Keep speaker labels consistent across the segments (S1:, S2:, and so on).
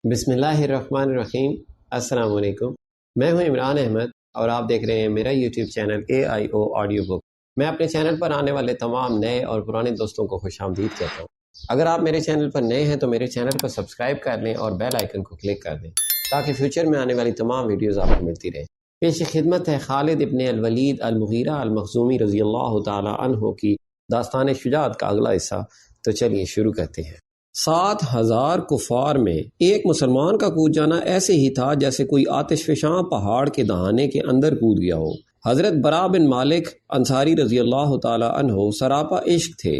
S1: بسم اللہ الرحمن الرحیم۔ السلام علیکم، میں ہوں عمران احمد اور آپ دیکھ رہے ہیں میرا YouTube channel AIO audio book. میں اپنے چینل پر آنے والے تمام نئے اور پرانے دوستوں کو خوش آمدید کہتا ہوں۔ اگر آپ میرے چینل پر نئے ہیں تو میرے چینل کو سبسکرائب کر لیں اور بیل آئیکن کو کلک کر دیں تاکہ فیوچر میں آنے والی تمام ویڈیوز آپ کو ملتی رہیں۔ پیش خدمت ہے خالد ابن الولید المغیرہ المخزومی رضی اللہ تعالی عنہ کی داستان شجاعت کا اگلا حصہ۔ تو چلیے شروع کرتے ہیں۔ 7,000 کفار میں ایک مسلمان کا کود جانا ایسے ہی تھا جیسے کوئی آتش فشاں پہاڑ کے دہانے کے اندر کود گیا ہو۔ حضرت برا بن مالک انصاری رضی اللہ تعالی عنہ سراپا عشق تھے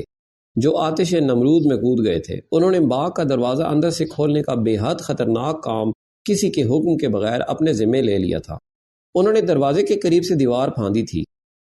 S1: جو آتش نمرود میں کود گئے تھے۔ انہوں نے باغ کا دروازہ اندر سے کھولنے کا بے حد خطرناک کام کسی کے حکم کے بغیر اپنے ذمے لے لیا تھا۔ انہوں نے دروازے کے قریب سے دیوار پھاندی تھی۔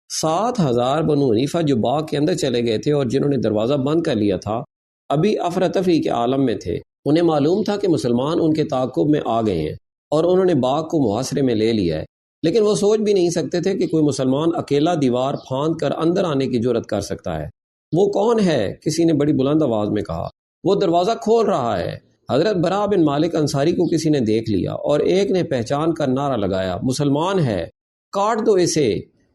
S1: 7,000 بنو حنیفہ جو باغ کے اندر چلے گئے تھے اور جنہوں نے دروازہ بند کر لیا تھا ابھی افراتفری کے عالم میں تھے۔ انہیں معلوم تھا کہ مسلمان ان کے تعاقب میں آ گئے ہیں اور انہوں نے باغ کو محاصرے میں لے لیا ہے، لیکن وہ سوچ بھی نہیں سکتے تھے کہ کوئی مسلمان اکیلا دیوار پھاند کر اندر آنے کی جرات کر سکتا ہے۔ وہ کون ہے؟ کسی نے بڑی بلند آواز میں کہا۔ وہ دروازہ کھول رہا ہے۔ حضرت برا بن مالک انصاری کو کسی نے دیکھ لیا اور ایک نے پہچان کر نعرہ لگایا، مسلمان ہے، کاٹ دو اسے۔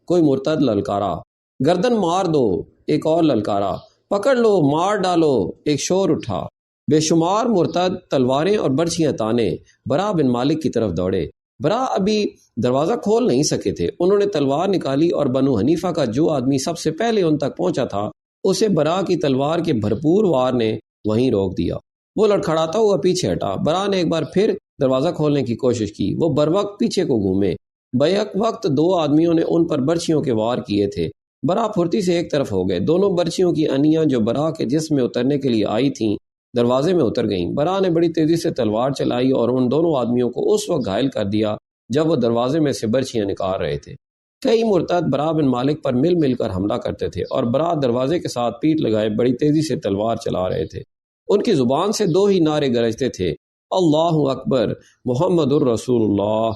S1: کوئی مرتد للکارا۔ گردن مار دو، ایک اور للکارا۔ پکڑ لو، مار ڈالو، ایک شور اٹھا۔ بے شمار مرتد تلواریں اور برچھیاں تانے برا بن مالک کی طرف دوڑے۔ برا ابھی دروازہ کھول نہیں سکے تھے۔ انہوں نے تلوار نکالی اور بنو حنیفہ کا جو آدمی سب سے پہلے ان تک پہنچا تھا اسے برا کی تلوار کے بھرپور وار نے وہیں روک دیا۔ وہ لڑکھڑاتا ہوا پیچھے ہٹا۔ برا نے ایک بار پھر دروازہ کھولنے کی کوشش کی۔ وہ بروقت پیچھے کو گھومے۔ بیک وقت 2 آدمیوں نے ان پر برچھیوں کے وار کیے تھے۔ برا پھرتی سے ایک طرف ہو گئے۔ دونوں برچھیوں کی انیاں جو برا کے جسم میں اترنے کے لیے آئی تھیں دروازے میں اتر گئیں۔ برا نے بڑی تیزی سے تلوار چلائی اور ان دونوں آدمیوں کو اس وقت گھائل کر دیا جب وہ دروازے میں سے برچھیاں نکال رہے تھے۔ کئی مرتد برا بن مالک پر مل مل کر حملہ کرتے تھے اور برا دروازے کے ساتھ پیٹ لگائے بڑی تیزی سے تلوار چلا رہے تھے۔ ان کی زبان سے 2 ہی نعرے گرجتے تھے، اللہ اکبر، محمد الرسول اللہ۔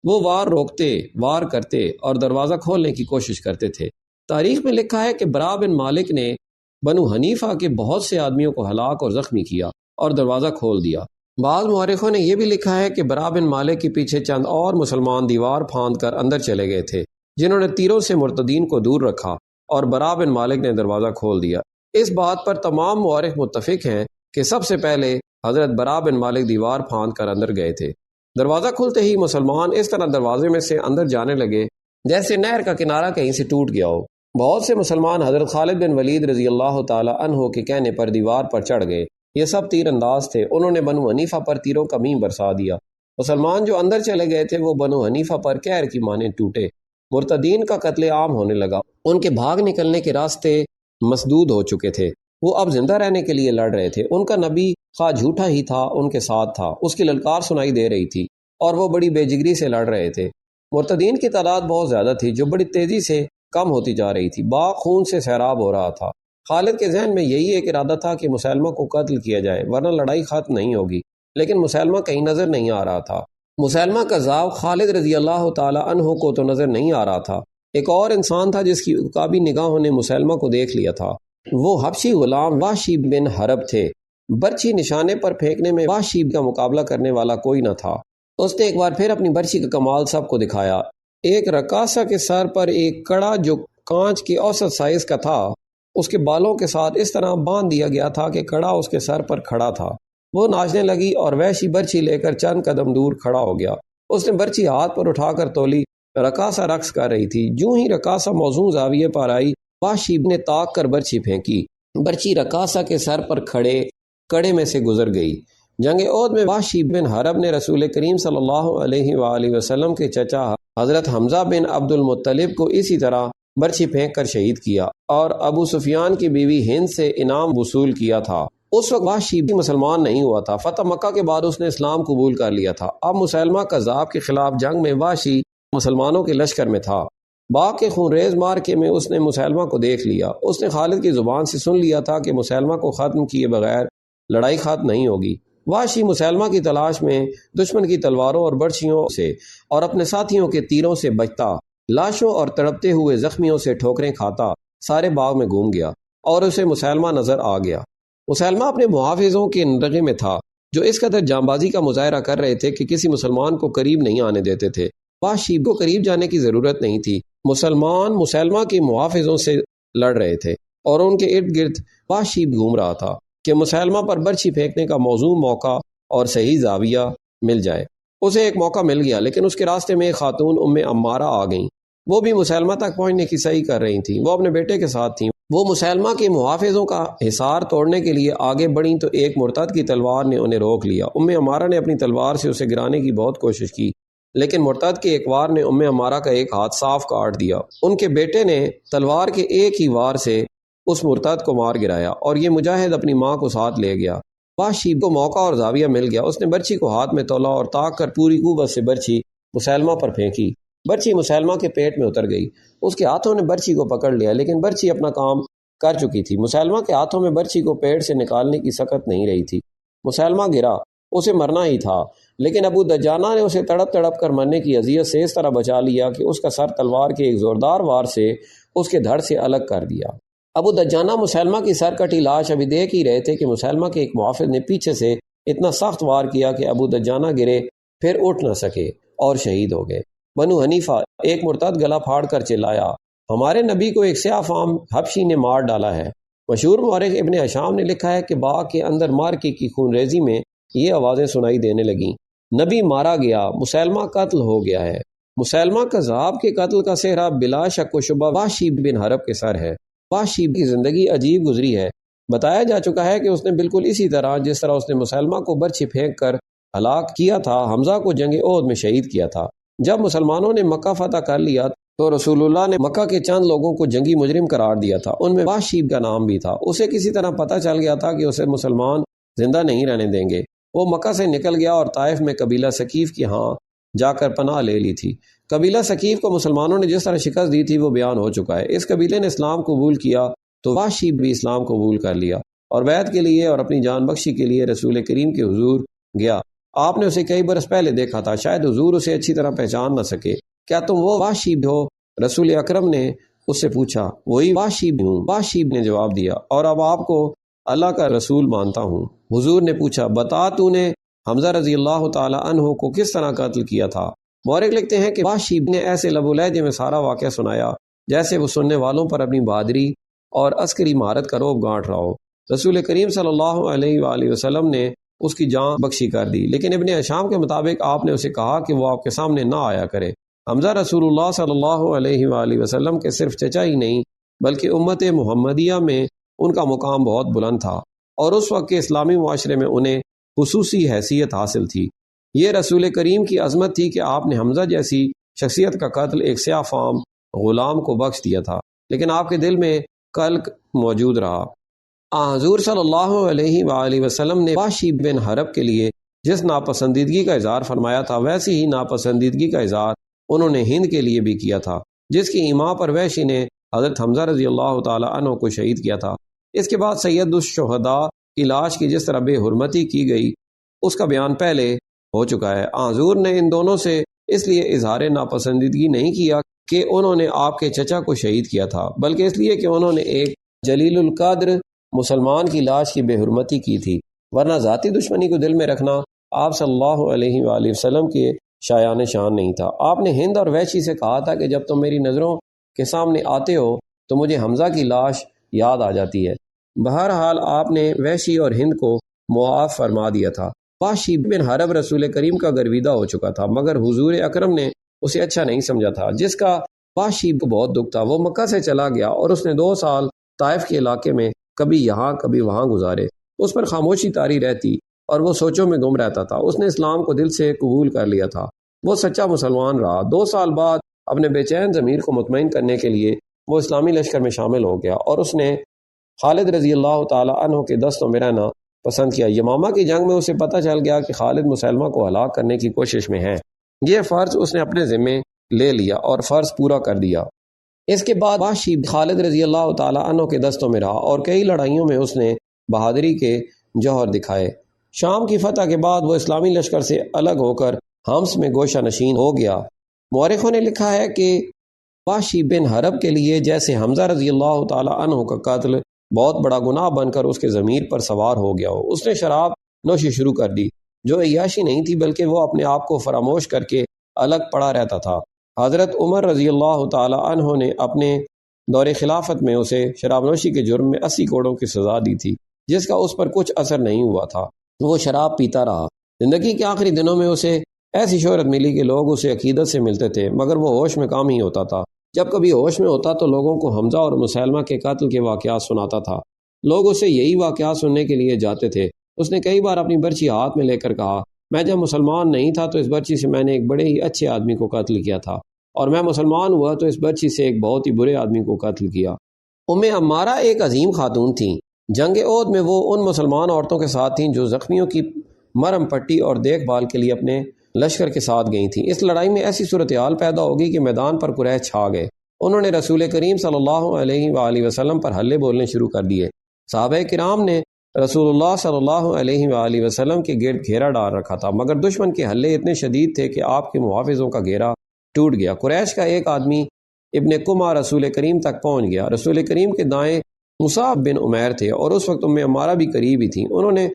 S1: وہ وار روکتے، وار کرتے اور دروازہ کھولنے کی کوشش کرتے تھے۔ تاریخ میں لکھا ہے کہ برا بن مالک نے بنو حنیفہ کے بہت سے آدمیوں کو ہلاک اور زخمی کیا اور دروازہ کھول دیا۔ بعض مورخوں نے یہ بھی لکھا ہے کہ برا بن مالک کے پیچھے چند اور مسلمان دیوار پھاند کر اندر چلے گئے تھے جنہوں نے تیروں سے مرتدین کو دور رکھا اور برا بن مالک نے دروازہ کھول دیا۔ اس بات پر تمام مورخ متفق ہیں کہ سب سے پہلے حضرت برا بن مالک دیوار پھاند کر اندر گئے تھے۔ دروازہ کھلتے ہی مسلمان اس طرح دروازے میں سے اندر جانے لگے جیسے نہر کا کنارہ کہیں سے ٹوٹ گیا ہو۔ بہت سے مسلمان حضرت خالد بن ولید رضی اللہ تعالی عنہ کے کہنے پر دیوار پر چڑھ گئے۔ یہ سب تیر انداز تھے۔ انہوں نے بنو حنیفہ پر تیروں کا میم برسا دیا۔ مسلمان جو اندر چلے گئے تھے وہ بنو حنیفہ پر قہر کی مانند ٹوٹے۔ مرتدین کا قتل عام ہونے لگا۔ ان کے بھاگ نکلنے کے راستے مسدود ہو چکے تھے۔ وہ اب زندہ رہنے کے لیے لڑ رہے تھے۔ ان کا نبی خواہ جھوٹا ہی تھا ان کے ساتھ تھا۔ اس کی للکار سنائی دے رہی تھی اور وہ بڑی بے جگری سے لڑ رہے تھے۔ مرتدین کی تعداد بہت زیادہ تھی جو بڑی تیزی سے کم ہوتی جا رہی تھی۔ باغ خون سے سیراب ہو رہا تھا۔ خالد کے ذہن میں یہی ایک ارادہ تھا کہ مسلمہ کو قتل کیا جائے ورنہ لڑائی ختم نہیں ہوگی، لیکن مسلمہ کہیں نظر نہیں آ رہا تھا۔ مسلمہ کذاب خالد رضی اللہ تعالی عنہ کو تو نظر نہیں آ رہا تھا۔ ایک اور انسان تھا جس کی عقابی نگاہوں نے مسلمہ کو دیکھ لیا تھا۔ وہ حبشی غلام وحشی بن حرب تھے۔ برچھی نشانے پر پھینکنے میں وحشی کا مقابلہ کرنے والا کوئی نہ تھا۔ اس نے ایک بار پھر اپنی برچھی کا کمال سب کو دکھایا۔ ایک رقاصہ کے سر پر ایک کڑا جو کانچ کے اوسط سائز کا تھا اس کے بالوں کے ساتھ اس طرح باندھ دیا گیا تھا کہ کڑا اس کے سر پر کھڑا تھا۔ وہ ناچنے لگی اور وحشی برچھی لے کر چند قدم دور کھڑا ہو گیا۔ اس نے برچھی ہاتھ پر اٹھا کر تولی۔ رقاصہ رقص کر رہی تھی۔ جو ہی رقاصہ موزوں زاویے پر آئی وحشی نے تاک کر برچھی پھینکی۔ برچھی رقاصہ کے سر پر کھڑے کڑے میں سے گزر گئی۔ جنگ احد میں وحشی بن حرب نے رسول کریم صلی اللہ علیہ وآلہ وسلم کے چچا حضرت حمزہ بن عبد المطلب کو اسی طرح برچھی پھینک کر شہید کیا اور ابو سفیان کی بیوی ہند سے انعام وصول کیا تھا۔ اس وقت وحشی بھی مسلمان نہیں ہوا تھا۔ فتح مکہ کے بعد اس نے اسلام قبول کر لیا تھا۔ اب مسلمہ کذاب کے خلاف جنگ میں وحشی مسلمانوں کے لشکر میں تھا۔ باغ کے خونریز مارکے میں اس نے مسلمہ کو دیکھ لیا۔ اس نے خالد کی زبان سے سن لیا تھا کہ مسلمہ کو ختم کیے بغیر لڑائی ختم نہیں ہوگی۔ وحشی مسلمہ کی تلاش میں دشمن کی تلواروں اور برچھیوں سے اور اپنے ساتھیوں کے تیروں سے بچتا، لاشوں اور تڑپتے ہوئے زخمیوں سے ٹھوکریں کھاتا سارے باغ میں گھوم گیا اور اسے مسلمہ نظر آ گیا۔ مسلمہ اپنے محافظوں کے نرغے میں تھا۔ جو اس قدر جانبازی کا مظاہرہ کر رہے تھے کہ کسی مسلمان کو قریب نہیں آنے دیتے تھے۔ وحشی کو قریب جانے کی ضرورت نہیں تھی، مسلمان مسلمہ کے محافظوں سے لڑ رہے تھے اور ان کے ارد گرد وحشی گھوم رہا تھا کہ مسلمہ پر برچھی پھینکنے کا موزوں موقع اور صحیح زاویہ مل جائے۔ اسے ایک موقع مل گیا، لیکن اس کے راستے میں ایک خاتون ام عمارہ آ گئیں۔ وہ بھی مسلمہ تک پہنچنے کی صحیح کر رہی تھیں، وہ اپنے بیٹے کے ساتھ تھیں۔ وہ مسلمہ کے محافظوں کا حصار توڑنے کے لیے آگے بڑھیں تو ایک مرتد کی تلوار نے انہیں روک لیا۔ ام عمارہ نے اپنی تلوار سے اسے گرانے کی بہت کوشش کی، لیکن مرتد کے ایک وار نے ام عمارہ کا ایک ہاتھ صاف کاٹ دیا۔ ان کے بیٹے نے تلوار کے ایک ہی وار سے اس مرتد کو مار گرایا اور یہ مجاہد اپنی ماں کو ساتھ لے گیا۔ وحشی کو موقع اور زاویہ مل گیا، اس نے برچھی کو ہاتھ میں تولا اور طاق کر پوری قوت سے برچھی مسلمہ پر پھینکی۔ برچھی مسلمہ کے پیٹ میں اتر گئی، اس کے ہاتھوں نے برچھی کو پکڑ لیا، لیکن برچھی اپنا کام کر چکی تھی۔ مسلمہ کے ہاتھوں میں برچھی کو پیڑ سے نکالنے کی سکت نہیں رہی تھی۔ مسلمہ گرا، اسے مرنا ہی تھا، لیکن ابو دجانہ نے اسے تڑپ تڑپ کر مرنے کی اذیت سے اس طرح بچا لیا کہ اس کا سر تلوار کے ایک زوردار وار سے اس کے دھڑ سے الگ کر دیا۔ ابو دجانہ مسلمہ کی سر کٹی لاش ابھی دیکھ ہی رہے تھے کہ مسلمہ کے ایک محافظ نے پیچھے سے اتنا سخت وار کیا کہ ابو دجانہ گرے، پھر اٹھ نہ سکے اور شہید ہو گئے۔ بنو حنیفہ ایک مرتد گلا پھاڑ کر چلایا، ہمارے نبی کو ایک سیاہ فام حبشی نے مار ڈالا ہے۔ مشہور مورخ ابن ہشام نے لکھا ہے کہ باغ کے اندر مارکے کی خون ریزی میں یہ آوازیں سنائی دینے لگیں، نبی مارا گیا، مسلمہ قتل ہو گیا ہے۔ مسلمہ کذاب کے قتل کا صحرا بلا شک و شبہ وحشی بن حرب کے سر ہے۔ وحشی کی زندگی عجیب گزری ہے۔ بتایا جا چکا ہے کہ اس نے بالکل اسی طرح جس طرح اس نے مسلمہ کو برچھی پھینک کر ہلاک کیا تھا، حمزہ کو جنگ احد میں شہید کیا تھا۔ جب مسلمانوں نے مکہ فتح کر لیا تو رسول اللہ نے مکہ کے چند لوگوں کو جنگی مجرم قرار دیا تھا، ان میں وحشی کا نام بھی تھا۔ اسے کسی طرح پتہ چل گیا تھا کہ اسے مسلمان زندہ نہیں رہنے دیں گے۔ وہ مکہ سے نکل گیا اور طائف میں قبیلہ ثقیف کی ہاں جا کر پناہ لے لی تھی۔ قبیلہ ثقیف کو مسلمانوں نے جس طرح شکست دی تھی وہ بیان ہو چکا ہے۔ اس قبیلے نے اسلام قبول کیا تو وحشی بھی اسلام قبول کر لیا اور بیعت کے لیے اور اپنی جان بخشی کے لیے رسول کریم کے حضور گیا۔ آپ نے اسے کئی برس پہلے دیکھا تھا، شاید حضور اسے اچھی طرح پہچان نہ سکے۔ کیا تم وہ وحشی ہو؟ رسول اکرم نے اس سے پوچھا۔ وہی وحشی ہوں، وحشی نے جواب دیا، اور اب آپ کو اللہ کا رسول مانتا ہوں۔ حضور نے پوچھا، بتا تو نے حمزہ رضی اللہ تعالی عنہ کو کس طرح قتل کیا تھا؟ مورخ لکھتے ہیں کہ وحشی نے ایسے لب و لہجے میں سارا واقعہ سنایا جیسے وہ سننے والوں پر اپنی بہادری اور عسکری مہارت کا رعب گانٹ رہا ہو۔ رسول کریم صلی اللہ علیہ وآلہ وسلم نے اس کی جان بخشی کر دی، لیکن ابن ہشام کے مطابق آپ نے اسے کہا کہ وہ آپ کے سامنے نہ آیا کرے۔ حمزہ رسول اللہ صلی اللہ علیہ وآلہ وسلم کے صرف چچا ہی نہیں بلکہ امت محمدیہ میں ان کا مقام بہت بلند تھا، اور اس وقت کے اسلامی معاشرے میں انہیں خصوصی حیثیت حاصل تھی۔ یہ رسول کریم کی عظمت تھی کہ آپ نے حمزہ جیسی شخصیت کا قتل ایک سیاہ فام غلام کو بخش دیا تھا، لیکن آپ کے دل میں قلق موجود رہا۔ حضور صلی اللہ علیہ وآلہ وسلم نے وحشی بن حرب کے لیے جس ناپسندیدگی کا اظہار فرمایا تھا، ویسی ہی ناپسندیدگی کا اظہار انہوں نے ہند کے لیے بھی کیا تھا، جس کی ایما پر وحشی نے حضرت حمزہ رضی اللہ تعالی عنہ کو شہید کیا تھا۔ اس کے بعد سید الشہداء کی لاش کی جس طرح بے حرمتی کی گئی اس کا بیان پہلے ہو چکا ہے۔ حضور نے ان دونوں سے اس لیے اظہار ناپسندیدگی نہیں کیا کہ انہوں نے آپ کے چچا کو شہید کیا تھا، بلکہ اس لیے کہ انہوں نے ایک جلیل القدر مسلمان کی لاش کی بے حرمتی کی تھی، ورنہ ذاتی دشمنی کو دل میں رکھنا آپ صلی اللہ علیہ وآلہ وسلم کے شایان شان نہیں تھا۔ آپ نے ہند اور وحشی سے کہا تھا کہ جب تم میری نظروں کے سامنے آتے ہو تو مجھے حمزہ کی لاش یاد آ جاتی ہے۔ بہرحال آپ نے وحشی اور ہند کو معاف فرما دیا تھا۔ وحشی بن حرب رسول کریم کا گرویدہ ہو چکا تھا، مگر حضور اکرم نے اسے اچھا نہیں سمجھا تھا، جس کا وحشی کو بہت دکھ تھا۔ وہ مکہ سے چلا گیا اور اس نے 2 سال طائف کے علاقے میں کبھی یہاں کبھی وہاں گزارے۔ اس پر خاموشی طاری رہتی اور وہ سوچوں میں گم رہتا تھا۔ اس نے اسلام کو دل سے قبول کر لیا تھا، وہ سچا مسلمان رہا۔ 2 سال بعد اپنے بے چین ضمیر کو مطمئن کرنے کے لیے وہ اسلامی لشکر میں شامل ہو گیا اور اس نے خالد رضی اللہ تعالی عنہ کے دستوں میں رہنا پسند کیا۔ یمامہ کی جنگ میں اسے پتہ چل گیا کہ خالد مسلمہ کو ہلاک کرنے کی کوشش میں ہے۔ یہ فرض اس نے اپنے ذمے لے لیا اور فرض پورا کر دیا۔ اس کے بعد وحشی خالد رضی اللہ تعالی عنہ کے دستوں میں رہا اور کئی لڑائیوں میں اس نے بہادری کے جوہر دکھائے۔ شام کی فتح کے بعد وہ اسلامی لشکر سے الگ ہو کر حمص میں گوشہ نشین ہو گیا۔ مورخوں نے لکھا ہے کہ وحشی بن حرب کے لیے جیسے حمزہ رضی اللہ تعالی عنہ کا قتل بہت بڑا گناہ بن کر اس کے ضمیر پر سوار ہو گیا ہو۔ اس نے شراب نوشی شروع کر دی، جو عیاشی نہیں تھی بلکہ وہ اپنے آپ کو فراموش کر کے الگ پڑا رہتا تھا۔ حضرت عمر رضی اللہ تعالی عنہ نے اپنے دور خلافت میں اسے شراب نوشی کے جرم میں 80 کوڑوں کی سزا دی تھی، جس کا اس پر کچھ اثر نہیں ہوا تھا۔ وہ شراب پیتا رہا۔ زندگی کے آخری دنوں میں اسے ایسی شہرت ملی کہ لوگ اسے عقیدت سے ملتے تھے، مگر وہ ہوش میں کام ہی ہوتا تھا۔ جب کبھی ہوش میں ہوتا تو لوگوں کو حمزہ اور مسلمہ کے قتل کے واقعات سناتا تھا۔ لوگ اسے یہی واقعات سننے کے لیے جاتے تھے۔ اس نے کئی بار اپنی برچی ہاتھ میں لے کر کہا، میں جب مسلمان نہیں تھا تو اس برچی سے میں نے ایک بڑے ہی اچھے آدمی کو قتل کیا تھا، اور میں مسلمان ہوا تو اس برچی سے ایک بہت ہی برے آدمی کو قتل کیا۔ عمارہ ایک عظیم خاتون تھیں۔ جنگ احد میں وہ ان مسلمان عورتوں کے ساتھ تھیں جو زخمیوں کی مرہم پٹی اور دیکھ بھال کے لیے اپنے لشکر کے ساتھ گئی تھیں۔ اس لڑائی میں ایسی صورتحال پیدا ہوگی کہ میدان پر قریش چھا گئے۔ انہوں نے رسول کریم صلی اللہ علیہ وآلہ وسلم پر حلے بولنے شروع کر دیے۔ صحابہ کرام نے رسول اللہ صلی اللہ علیہ وآلہ وسلم کے گرد گھیرا ڈال رکھا تھا، مگر دشمن کے حلے اتنے شدید تھے کہ آپ کے محافظوں کا گھیرا ٹوٹ گیا۔ قریش کا ایک آدمی ابن کما رسول کریم تک پہنچ گیا۔ رسول کریم کے دائیں مصعب بن عمیر تھے اور اس وقت عمارہ بھی قریب ہی تھی۔ انہوں نے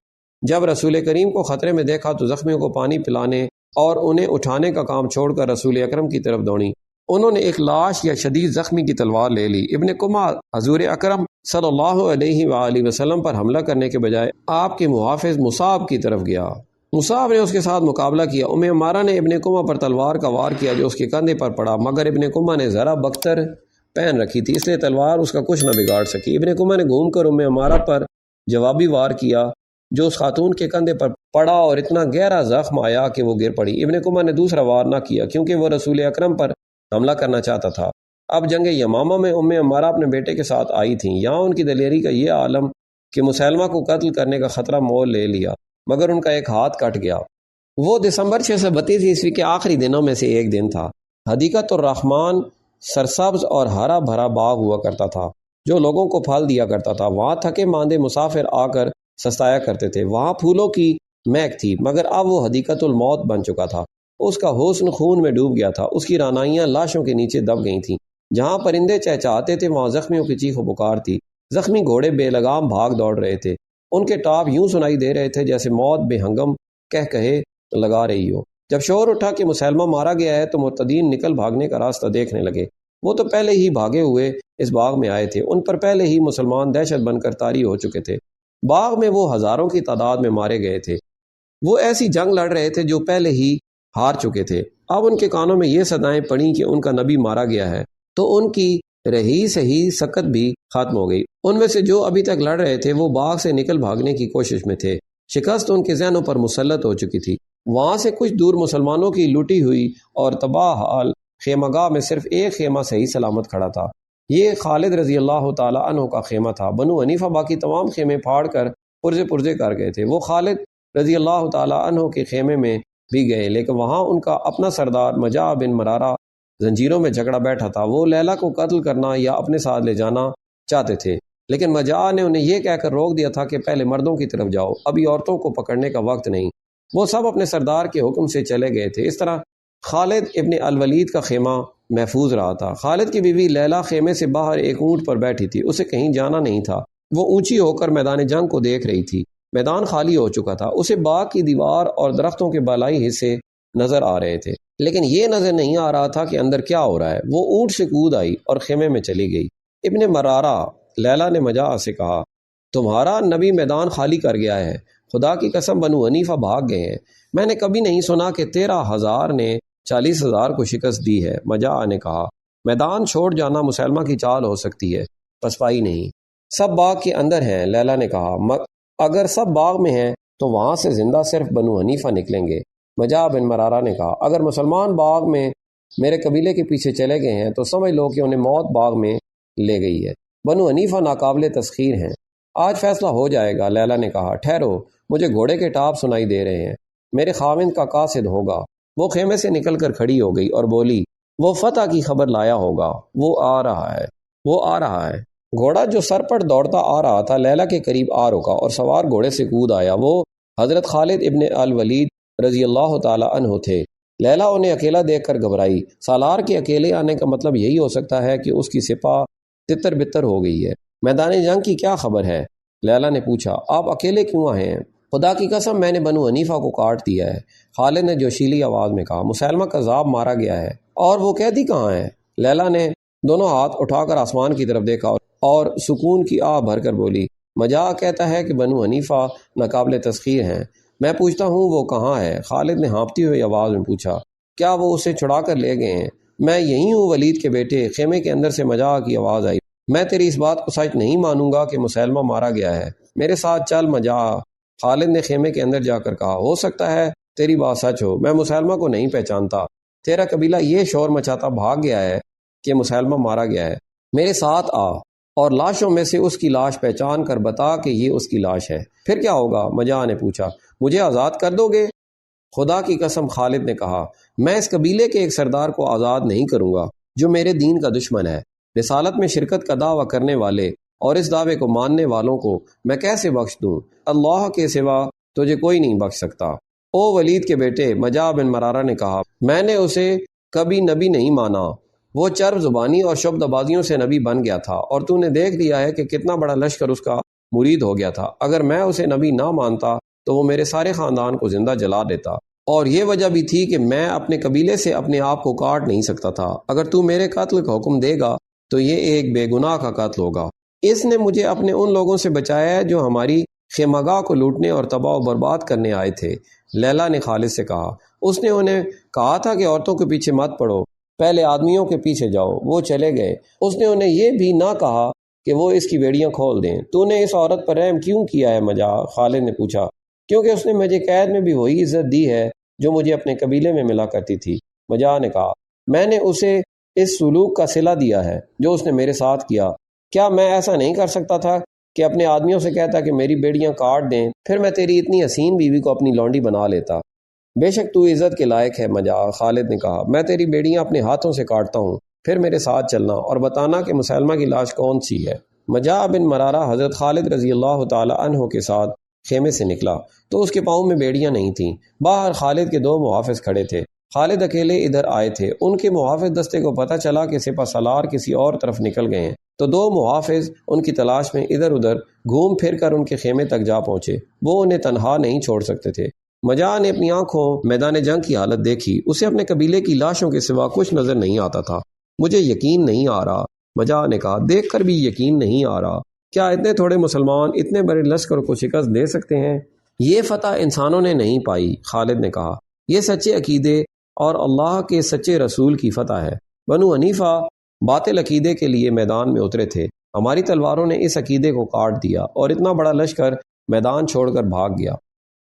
S1: جب رسول کریم کو خطرے میں دیکھا تو زخمیوں کو پانی پلانے اور انہیں اٹھانے کا کام چھوڑ کر رسول اکرم کی طرف دوڑی۔ انہوں نے ایک لاش یا شدید زخمی کی تلوار لے لی۔ ابن کما حضور اکرم صلی اللہ علیہ وآلہ وسلم پر حملہ کرنے کے بجائے آپ کے محافظ مصعب کی طرف گیا۔ مصعب نے اس کے ساتھ مقابلہ کیا۔ عمارہ نے ابن کما پر تلوار کا وار کیا جو اس کے کندھے پر پڑا، مگر ابن کما نے ذرا بختر پہن رکھی تھی، اس لیے تلوار اس کا کچھ نہ بگاڑ سکی۔ ابن کما نے گھوم کر عمارہ پر جوابی وار کیا جو اس خاتون کے کندھے پر پڑا اور اتنا گہرا زخم آیا کہ وہ گر پڑی۔ ابن کما نے دوسرا وار نہ کیا کیونکہ وہ رسول اکرم پر حملہ کرنا چاہتا تھا۔ اب جنگ یمامہ میں عمارہ اپنے بیٹے کے ساتھ آئی تھیں۔ یہاں ان کی دلیری کا یہ عالم کہ مسلمہ کو قتل کرنے کا خطرہ مول لے لیا، مگر ان کا ایک ہاتھ کٹ گیا۔ وہ دسمبر 632 عیسوی کے آخری دنوں میں سے ایک دن تھا۔ حدیقۃ الرحمن سرسبز اور ہرا بھرا باغ ہوا کرتا تھا جو لوگوں کو پھل دیا کرتا تھا۔ وہاں تھکے ماندے مسافر آ کر سستایا کرتے تھے۔ وہاں پھولوں کی مہک تھی، مگر اب وہ حدیقۃ الموت بن چکا تھا۔ اس کا حسن خون میں ڈوب گیا تھا، اس کی رعنائیاں لاشوں کے نیچے دب گئی تھیں۔ جہاں پرندے چہچہاتے تھے وہاں زخمیوں کی چیخ و پکار تھی۔ زخمی گھوڑے بے لگام بھاگ دوڑ رہے تھے۔ ان کے ٹاپ یوں سنائی دے رہے تھے جیسے موت بے ہنگم کہے لگا رہی ہو۔ جب شور اٹھا کہ مسلمہ مارا گیا ہے تو مرتدین نکل بھاگنے کا راستہ دیکھنے لگے۔ وہ تو پہلے ہی بھاگے ہوئے اس باغ میں آئے تھے، ان پر پہلے ہی مسلمان دہشت بن کر طاری ہو چکے تھے۔ باغ میں وہ ہزاروں کی تعداد میں مارے گئے تھے۔ وہ ایسی جنگ لڑ رہے تھے جو پہلے ہی ہار چکے تھے۔ اب ان کے کانوں میں یہ صدائیں پڑیں کہ ان کا نبی مارا گیا ہے، تو ان کی رہی سہی سکت بھی ختم ہو گئی۔ ان میں سے جو ابھی تک لڑ رہے تھے وہ باغ سے نکل بھاگنے کی کوشش میں تھے۔ شکست ان کے ذہنوں پر مسلط ہو چکی تھی۔ وہاں سے کچھ دور مسلمانوں کی لوٹی ہوئی اور تباہ حال خیمہ گاہ میں صرف ایک خیمہ صحیح سلامت کھڑا تھا۔ یہ خالد رضی اللہ تعالی عنہ کا خیمہ تھا۔ بنو حنیفہ باقی تمام خیمے پھاڑ کر پرزے کر گئے تھے۔ وہ خالد رضی اللہ تعالی عنہ کے خیمے میں بھی گئے، لیکن وہاں ان کا اپنا سردار مجاع بن مرارہ زنجیروں میں جکڑا بیٹھا تھا۔ وہ لیلا کو قتل کرنا یا اپنے ساتھ لے جانا چاہتے تھے، لیکن مجاع نے انہیں یہ کہہ کر روک دیا تھا کہ پہلے مردوں کی طرف جاؤ، ابھی عورتوں کو پکڑنے کا وقت نہیں۔ وہ سب اپنے سردار کے حکم سے چلے گئے تھے۔ اس طرح خالد ابن الولید کا خیمہ محفوظ رہا تھا۔ خالد کی بیوی لیلا خیمے سے باہر ایک اونٹ پر بیٹھی تھی، اسے کہیں جانا نہیں تھا۔ وہ اونچی ہو کر میدان جنگ کو دیکھ رہی تھی۔ میدان خالی ہو چکا تھا، اسے باغ کی دیوار اور درختوں کے بالائی حصے نظر آ رہے تھے، لیکن یہ نظر نہیں آ رہا تھا کہ اندر کیا ہو رہا ہے۔ وہ اونٹ سے کود آئی اور خیمے میں چلی گئی۔ ابن مرارہ، لیلا نے مجاع سے کہا، تمہارا نبی میدان خالی کر گیا ہے، خدا کی قسم بنو حنیفہ بھاگ گئے ہیں۔ میں نے کبھی نہیں سنا کہ 13,000 نے 40,000 کو شکست دی ہے۔ مجاع نے کہا، میدان چھوڑ جانا مسلمہ کی چال ہو سکتی ہے، پسپائی نہیں۔ سب باغ کے اندر ہیں، لیلا نے کہا، اگر سب باغ میں ہیں تو وہاں سے زندہ صرف بنو حنیفہ نکلیں گے۔ مجاع بن مرارہ نے کہا، اگر مسلمان باغ میں میرے قبیلے کے پیچھے چلے گئے ہیں تو سمجھ لو کہ انہیں موت باغ میں لے گئی ہے۔ بنو حنیفہ ناقابل تسخیر ہیں، آج فیصلہ ہو جائے گا۔ لیلا نے کہا، ٹھہرو، مجھے گھوڑے کے ٹاپ سنائی دے رہے ہیں، میرے خاوند کا قاصد ہوگا۔ وہ خیمے سے نکل کر کھڑی ہو گئی اور بولی، وہ فتح کی خبر لایا ہوگا، وہ آ رہا ہے، وہ آ رہا ہے۔ گھوڑا جو سر پر دوڑتا آ رہا تھا لیلا کے قریب آ رکا اور سوار گھوڑے سے کود آیا۔ وہ حضرت خالد ابن الولید رضی اللہ تعالی عنہ تھے۔ لیلا انہیں اکیلا دیکھ کر گھبرائی۔ سالار کے اکیلے آنے کا مطلب یہی ہو سکتا ہے کہ اس کی سپاہ تتر بتر ہو گئی ہے۔ میدان جنگ کی کیا خبر ہے؟ لیلا نے پوچھا، آپ اکیلے کیوں آئے ہیں؟ خدا کی قسم میں نے بنو حنیفہ کو کاٹ دیا ہے۔ خالد نے جوشیلی آواز میں کہا، مسلمہ کذاب مارا گیا ہے، اور وہ قیدی کہاں ہے؟ لیلا نے دونوں ہاتھ اٹھا کر آسمان کی طرف دیکھا اور سکون کی آہ بھر کر بولی، مجاع کہتا ہے کہ بنو حنیفہ ناقابل تسخیر ہیں، میں پوچھتا ہوں وہ کہاں ہے؟ خالد نے ہانپتی ہوئی آواز میں پوچھا، کیا وہ اسے چھڑا کر لے گئے ہیں؟ میں یہی ہوں ولید کے بیٹے، خیمے کے اندر سے مجاع کی آواز آئی، میں تیری اس بات کو سچ نہیں مانوں گا کہ مسلمہ مارا گیا ہے، میرے ساتھ چل مجاع۔ خالد نے خیمے کے اندر جا کر کہا، ہو سکتا ہے تیری بات سچ ہو، میں مسلمہ کو نہیں پہچانتا، تیرا قبیلہ یہ شور مچاتا بھاگ گیا ہے کہ مسلمہ مارا گیا ہے، میرے ساتھ آ اور لاشوں میں سے اس کی لاش پہچان کر بتا کہ یہ اس کی لاش ہے، پھر کیا ہوگا؟ مجاع نے پوچھا، مجھے آزاد کر دو گے؟ خدا کی قسم، خالد نے کہا، میں اس قبیلے کے ایک سردار کو آزاد نہیں کروں گا جو میرے دین کا دشمن ہے، رسالت میں شرکت کا دعویٰ کرنے والے اور اس دعوے کو ماننے والوں کو میں کیسے بخش دوں؟ اللہ کے سوا تجھے کوئی نہیں بخش سکتا۔ او ولید کے بیٹے، مجاع بن مرارہ نے کہا، میں نے اسے کبھی نبی نہیں مانا، وہ چرب زبانی اور شبد بازیوں سے نبی بن گیا تھا، اور تو نے دیکھ لیا ہے کہ کتنا بڑا لشکر اس کا مرید ہو گیا تھا، اگر میں اسے نبی نہ مانتا تو وہ میرے سارے خاندان کو زندہ جلا دیتا، اور یہ وجہ بھی تھی کہ میں اپنے قبیلے سے اپنے آپ کو کاٹ نہیں سکتا تھا، اگر تو میرے قتل کا حکم دے گا تو یہ ایک بے گناہ کا قتل ہوگا۔ اس نے مجھے اپنے ان لوگوں سے بچایا ہے جو ہماری خیمگاہ کو لوٹنے اور تباہ و برباد کرنے آئے تھے۔ لیلا نے خالد سے کہا، اس نے انہیں کہا تھا کہ عورتوں کے پیچھے مت پڑو، پہلے آدمیوں کے پیچھے جاؤ، وہ چلے گئے، اس نے انہیں یہ بھی نہ کہا کہ وہ اس کی بیڑیاں کھول دیں، تو نے اس عورت پر رحم کیوں کیا ہے مجاع؟ خالد نے پوچھا، کیونکہ اس نے مجھے قید میں بھی وہی عزت دی ہے جو مجھے اپنے قبیلے میں ملا کرتی تھی۔ مجاع نے کہا، میں نے اسے اس سلوک کا صلہ دیا ہے جو اس نے میرے ساتھ کیا، کیا میں ایسا نہیں کر سکتا تھا کہ اپنے آدمیوں سے کہتا کہ میری بیڑیاں کاٹ دیں، پھر میں تیری اتنی حسین بیوی کو اپنی لونڈی بنا لیتا؟ بے شک تو عزت کے لائق ہے مجاع، خالد نے کہا، میں تیری بیڑیاں اپنے ہاتھوں سے کاٹتا ہوں، پھر میرے ساتھ چلنا اور بتانا کہ مسلمہ کی لاش کون سی ہے۔ مجاع بن مرارہ حضرت خالد رضی اللہ تعالی عنہ کے ساتھ خیمے سے نکلا تو اس کے پاؤں میں بیڑیاں نہیں تھیں، باہر خالد کے 2 محافظ کھڑے تھے، خالد اکیلے ادھر آئے تھے، ان کے محافظ دستے کو پتہ چلا کہ سپہ سالار کسی اور طرف نکل گئے ہیں، تو 2 محافظ ان کی تلاش میں ادھر ادھر گھوم پھر کر ان کے خیمے تک جا پہنچے، وہ انہیں تنہا نہیں چھوڑ سکتے تھے۔ مجاع نے اپنی آنکھوں میدان جنگ کی حالت دیکھی، اسے اپنے قبیلے کی لاشوں کے سوا کچھ نظر نہیں آتا تھا۔ مجھے یقین نہیں آ رہا، مجاع نے کہا، دیکھ کر بھی یقین نہیں آ رہا، کیا اتنے تھوڑے مسلمان اتنے بڑے لشکر کو شکست دے سکتے ہیں؟ یہ فتح انسانوں نے نہیں پائی، خالد نے کہا، یہ سچے عقیدے اور اللہ کے سچے رسول کی فتح ہے۔ بنو حنیفہ باطل عقیدے کے لیے میدان میں اترے تھے، ہماری تلواروں نے اس عقیدے کو کاٹ دیا اور اتنا بڑا لشکر میدان چھوڑ کر بھاگ گیا۔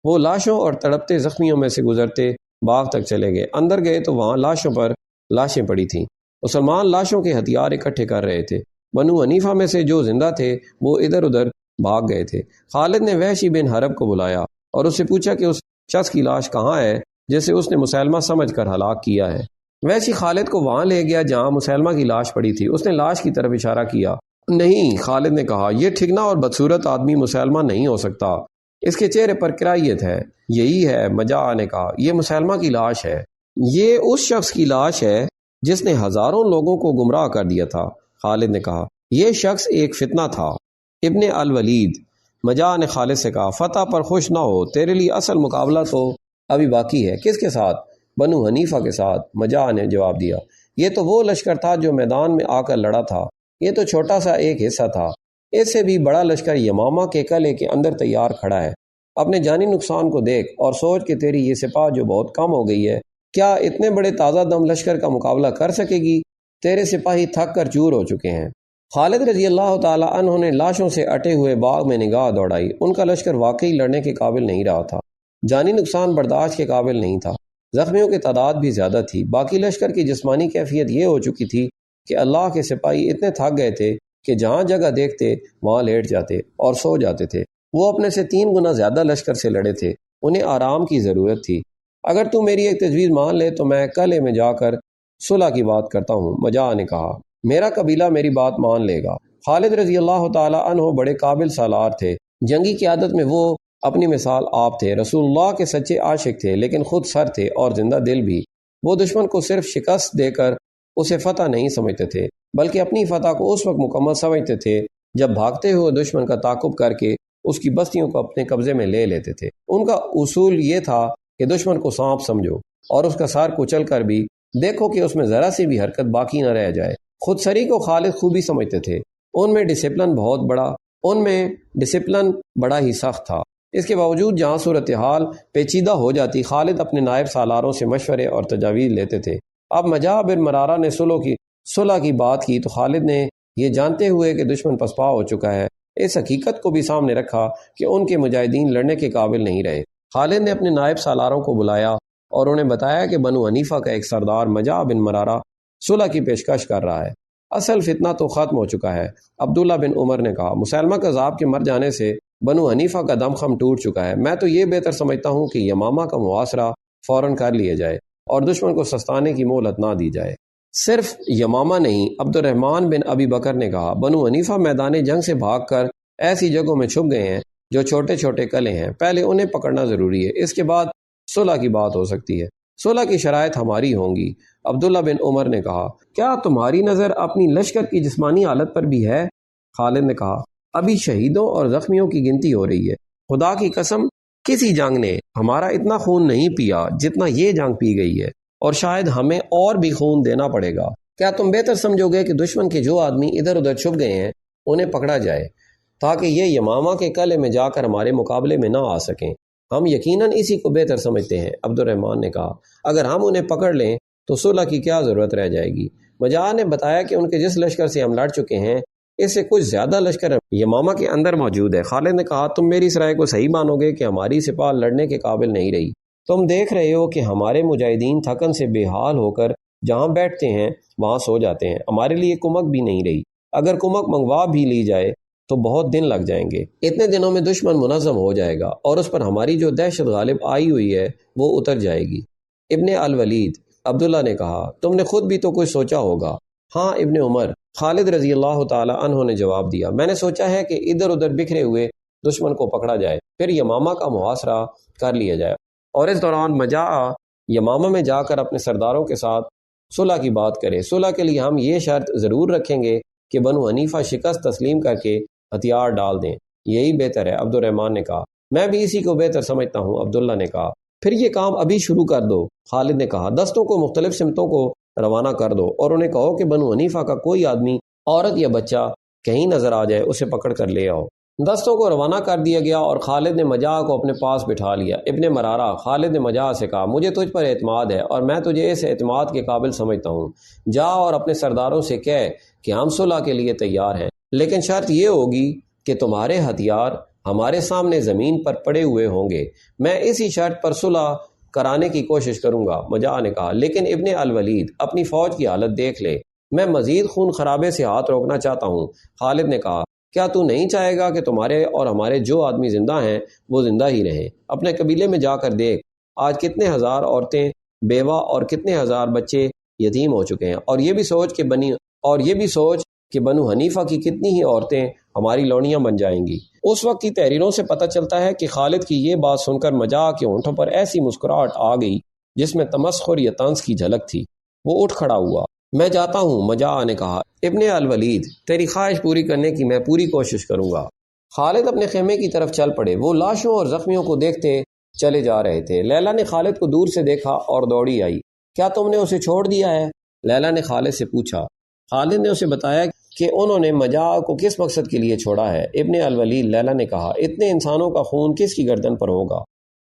S1: وہ لاشوں اور تڑپتے زخمیوں میں سے گزرتے باغ تک چلے گئے، اندر گئے تو وہاں لاشوں پر لاشیں پڑی تھیں، مسلمان لاشوں کے ہتھیار اکٹھے کر رہے تھے، بنو حنیفہ میں سے جو زندہ تھے وہ ادھر ادھر بھاگ گئے تھے۔ خالد نے وحشی بن حرب کو بلایا اور اس سے پوچھا کہ اس شخص کی لاش کہاں ہے جسے اس نے مسلمہ سمجھ کر ہلاک کیا ہے۔ وحشی خالد کو وہاں لے گیا جہاں مسلمہ کی لاش پڑی تھی، اس نے لاش کی طرف اشارہ کیا۔ نہیں، خالد نے کہا، یہ ٹھگنا اور بدصورت آدمی مسلمہ نہیں ہو سکتا، اس کے چہرے پر کرائیت ہے۔ یہی ہے، مجاع نے کہا، یہ مسلمہ کی لاش ہے، یہ اس شخص کی لاش ہے جس نے ہزاروں لوگوں کو گمراہ کر دیا تھا۔ خالد نے کہا، یہ شخص ایک فتنہ تھا، ابن الولید۔ مجاع نے خالد سے کہا، فتح پر خوش نہ ہو، تیرے لیے اصل مقابلہ تو ابھی باقی ہے۔ کس کے ساتھ؟ بنو حنیفہ کے ساتھ، مجاع نے جواب دیا۔ یہ تو وہ لشکر تھا جو میدان میں آ کر لڑا تھا، یہ تو چھوٹا سا ایک حصہ تھا، اس سے بھی بڑا لشکر یمامہ کے قلعے کے اندر تیار کھڑا ہے۔ اپنے جانی نقصان کو دیکھ اور سوچ کہ تیری یہ سپاہ جو بہت کم ہو گئی ہے، کیا اتنے بڑے تازہ دم لشکر کا مقابلہ کر سکے گی؟ تیرے سپاہی تھک کر چور ہو چکے ہیں۔ خالد رضی اللہ تعالی عنہ نے لاشوں سے اٹے ہوئے باغ میں نگاہ دوڑائی، ان کا لشکر واقعی لڑنے کے قابل نہیں رہا تھا، جانی نقصان برداشت کے قابل نہیں تھا، زخمیوں کی تعداد بھی زیادہ تھی، باقی لشکر کی جسمانی کیفیت یہ ہو چکی تھی کہ اللہ کے سپاہی اتنے تھک گئے تھے کہ جہاں جگہ دیکھتے وہاں لیٹ جاتے اور سو جاتے تھے۔ وہ اپنے سے 3 گنا زیادہ لشکر سے لڑے تھے، انہیں آرام کی ضرورت تھی۔ اگر تو میری ایک تجویز مان لے تو میں قلعے میں جا کر صلح کی بات کرتا ہوں، مجاع نے کہا، میرا قبیلہ میری بات مان لے گا۔ خالد رضی اللہ تعالی عنہ بڑے قابل سالار تھے، جنگی قیادت میں وہ اپنی مثال آپ تھے، رسول اللہ کے سچے عاشق تھے، لیکن خود سر تھے اور زندہ دل بھی۔ وہ دشمن کو صرف شکست دے کر اسے فتح نہیں سمجھتے تھے، بلکہ اپنی فتح کو اس وقت مکمل سمجھتے تھے جب بھاگتے ہوئے دشمن کا تعاقب کر کے اس کی بستیوں کو اپنے قبضے میں لے لیتے تھے۔ ان کا اصول یہ تھا کہ دشمن کو سانپ سمجھو اور اس کا سر کچل کر بھی دیکھو کہ اس میں ذرا سی بھی حرکت باقی نہ رہ جائے۔ خود سری کو خالد خوبی سمجھتے تھے، ان میں ڈسپلن بڑا ہی سخت تھا۔ اس کے باوجود جہاں صورتحال پیچیدہ ہو جاتی، خالد اپنے نائب سالاروں سے مشورے اور تجاویز لیتے تھے۔ اب مجاع بن مرارہ نے صلح کی بات کی تو خالد نے یہ جانتے ہوئے کہ دشمن پسپا ہو چکا ہے، اس حقیقت کو بھی سامنے رکھا کہ ان کے مجاہدین لڑنے کے قابل نہیں رہے۔ خالد نے اپنے نائب سالاروں کو بلایا اور انہیں بتایا کہ بنو حنیفہ کا ایک سردار مجاع بن مرارہ صلح کی پیشکش کر رہا ہے۔ اصل فتنہ تو ختم ہو چکا ہے۔ عبداللہ بن عمر نے کہا، مسلمہ کذاب کے مر جانے سے بنو حنیفہ کا دم خم ٹوٹ چکا ہے۔ میں تو یہ بہتر سمجھتا ہوں کہ یمامہ کا محاصرہ فوراً کر لیا جائے اور دشمن کو سستانے کی مہلت نہ دی جائے۔ صرف یمامہ نہیں، عبد الرحمن بن ابی بکر نے کہا، بنو حنیفہ میدان جنگ سے بھاگ کر ایسی جگہوں میں چھپ گئے ہیں جو چھوٹے چھوٹے قلعے ہیں، پہلے انہیں پکڑنا ضروری ہے، اس کے بعد صلح کی بات ہو سکتی ہے۔ صلح کی شرائط ہماری ہوں گی۔ عبداللہ بن عمر نے کہا، کیا تمہاری نظر اپنی لشکر کی جسمانی حالت پر بھی ہے؟ خالد نے کہا، ابھی شہیدوں اور زخمیوں کی گنتی ہو رہی ہے۔ خدا کی قسم کسی جنگ نے ہمارا اتنا خون نہیں پیا جتنا یہ جنگ پی گئی ہے، اور شاید ہمیں اور بھی خون دینا پڑے گا۔ کیا تم بہتر سمجھو گے کہ دشمن کے جو آدمی ادھر ادھر چھپ گئے ہیں انہیں پکڑا جائے تاکہ یہ یمامہ کے قلعے میں جا کر ہمارے مقابلے میں نہ آ سکیں؟ ہم یقیناً اسی کو بہتر سمجھتے ہیں۔ عبد الرحمن نے کہا، اگر ہم انہیں پکڑ لیں تو صلح کی کیا ضرورت رہ جائے گی؟ مجاع نے بتایا کہ ان کے جس لشکر سے ہم لڑ چکے ہیں اس سے کچھ زیادہ لشکر یمامہ کے اندر موجود ہے۔ خالد نے کہا، تم میری اس رائے کو صحیح مانو گے کہ ہماری سپاہ لڑنے کے قابل نہیں رہی؟ تم دیکھ رہے ہو کہ ہمارے مجاہدین تھکن سے بے حال ہو کر جہاں بیٹھتے ہیں وہاں سو جاتے ہیں، ہمارے لیے کمک بھی نہیں رہی۔ اگر کمک منگوا بھی لی جائے تو بہت دن لگ جائیں گے، اتنے دنوں میں دشمن منظم ہو جائے گا اور اس پر ہماری جو دہشت غالب آئی ہوئی ہے وہ اتر جائے گی۔ ابن الولید، عبداللہ نے کہا، تم نے خود بھی تو کچھ سوچا ہوگا۔ ہاں ابن عمر، خالد رضی اللہ تعالی عنہ نے جواب دیا، میں نے سوچا ہے کہ ادھر ادھر بکھرے ہوئے دشمن کو پکڑا جائے، پھر یمامہ کا محاصرہ کر لیا جائے، اور اس دوران مجاع یمامہ میں جا کر اپنے سرداروں کے ساتھ صلح کی بات کرے۔ صلح کے لیے ہم یہ شرط ضرور رکھیں گے کہ بنو حنیفہ شکست تسلیم کر کے ہتھیار ڈال دیں، یہی بہتر ہے۔ عبد الرحمن نے کہا، میں بھی اسی کو بہتر سمجھتا ہوں۔ عبداللہ نے کہا، پھر یہ کام ابھی شروع کر دو۔ خالد نے کہا، دستوں کو مختلف سمتوں کو روانہ کر دو اور انہیں کہو کہ بنو حنیفہ کا کوئی آدمی، عورت یا بچہ کہیں نظر آ جائے اسے پکڑ کر لے آؤ۔ دستوں کو روانہ کر دیا گیا اور خالد نے مجاع کو اپنے پاس بٹھا لیا۔ ابن مرارہ، خالد نے مجاع سے کہا، مجھے تجھ پر اعتماد ہے اور میں تجھے اس اعتماد کے قابل سمجھتا ہوں۔ جا اور اپنے سرداروں سے کہہ کہ ہم صلح کے لیے تیار ہیں، لیکن شرط یہ ہوگی کہ تمہارے ہتھیار ہمارے سامنے زمین پر پڑے ہوئے ہوں گے۔ میں اسی شرط پر صلح کرانے کی کوشش کروں گا۔ مجاع نے کہا، لیکن ابن الولید، اپنی فوج کی حالت دیکھ لے، میں مزید خون خرابے سے ہاتھ روکنا چاہتا ہوں۔ خالد نے کہا، کیا تو نہیں چاہے گا کہ تمہارے اور ہمارے جو آدمی زندہ ہیں وہ زندہ ہی رہیں؟ اپنے قبیلے میں جا کر دیکھ، آج کتنے ہزار عورتیں بیوہ اور کتنے ہزار بچے یتیم ہو چکے ہیں، اور یہ بھی سوچ کہ بنو حنیفہ کی کتنی ہی عورتیں ہماری لونیاں بن جائیں گی۔ اس وقت کی تحریروں سے پتہ چلتا ہے کہ خالد کی یہ بات سن کر مجاع کے ہونٹوں پر ایسی مسکراہٹ آ گئی جس میں تمسخر یا طنز کی جھلک تھی۔ وہ اٹھ کھڑا ہوا۔ میں جاتا ہوں، مجاع نے کہا۔ ابن الولید، تیری خواہش پوری کرنے کی میں پوری کوشش کروں گا۔ خالد اپنے خیمے کی طرف چل پڑے۔ وہ لاشوں اور زخمیوں کو دیکھتے چلے جا رہے تھے۔ لیلا نے خالد کو دور سے دیکھا اور دوڑی آئی۔ کیا تم نے اسے چھوڑ دیا ہے؟ لیلا نے خالد سے پوچھا۔ خالد نے اسے بتایا کہ انہوں نے مجاع کو کس مقصد کے لیے چھوڑا ہے۔ ابن الولید، لیلا نے کہا، اتنے انسانوں کا خون کس کی گردن پر ہوگا؟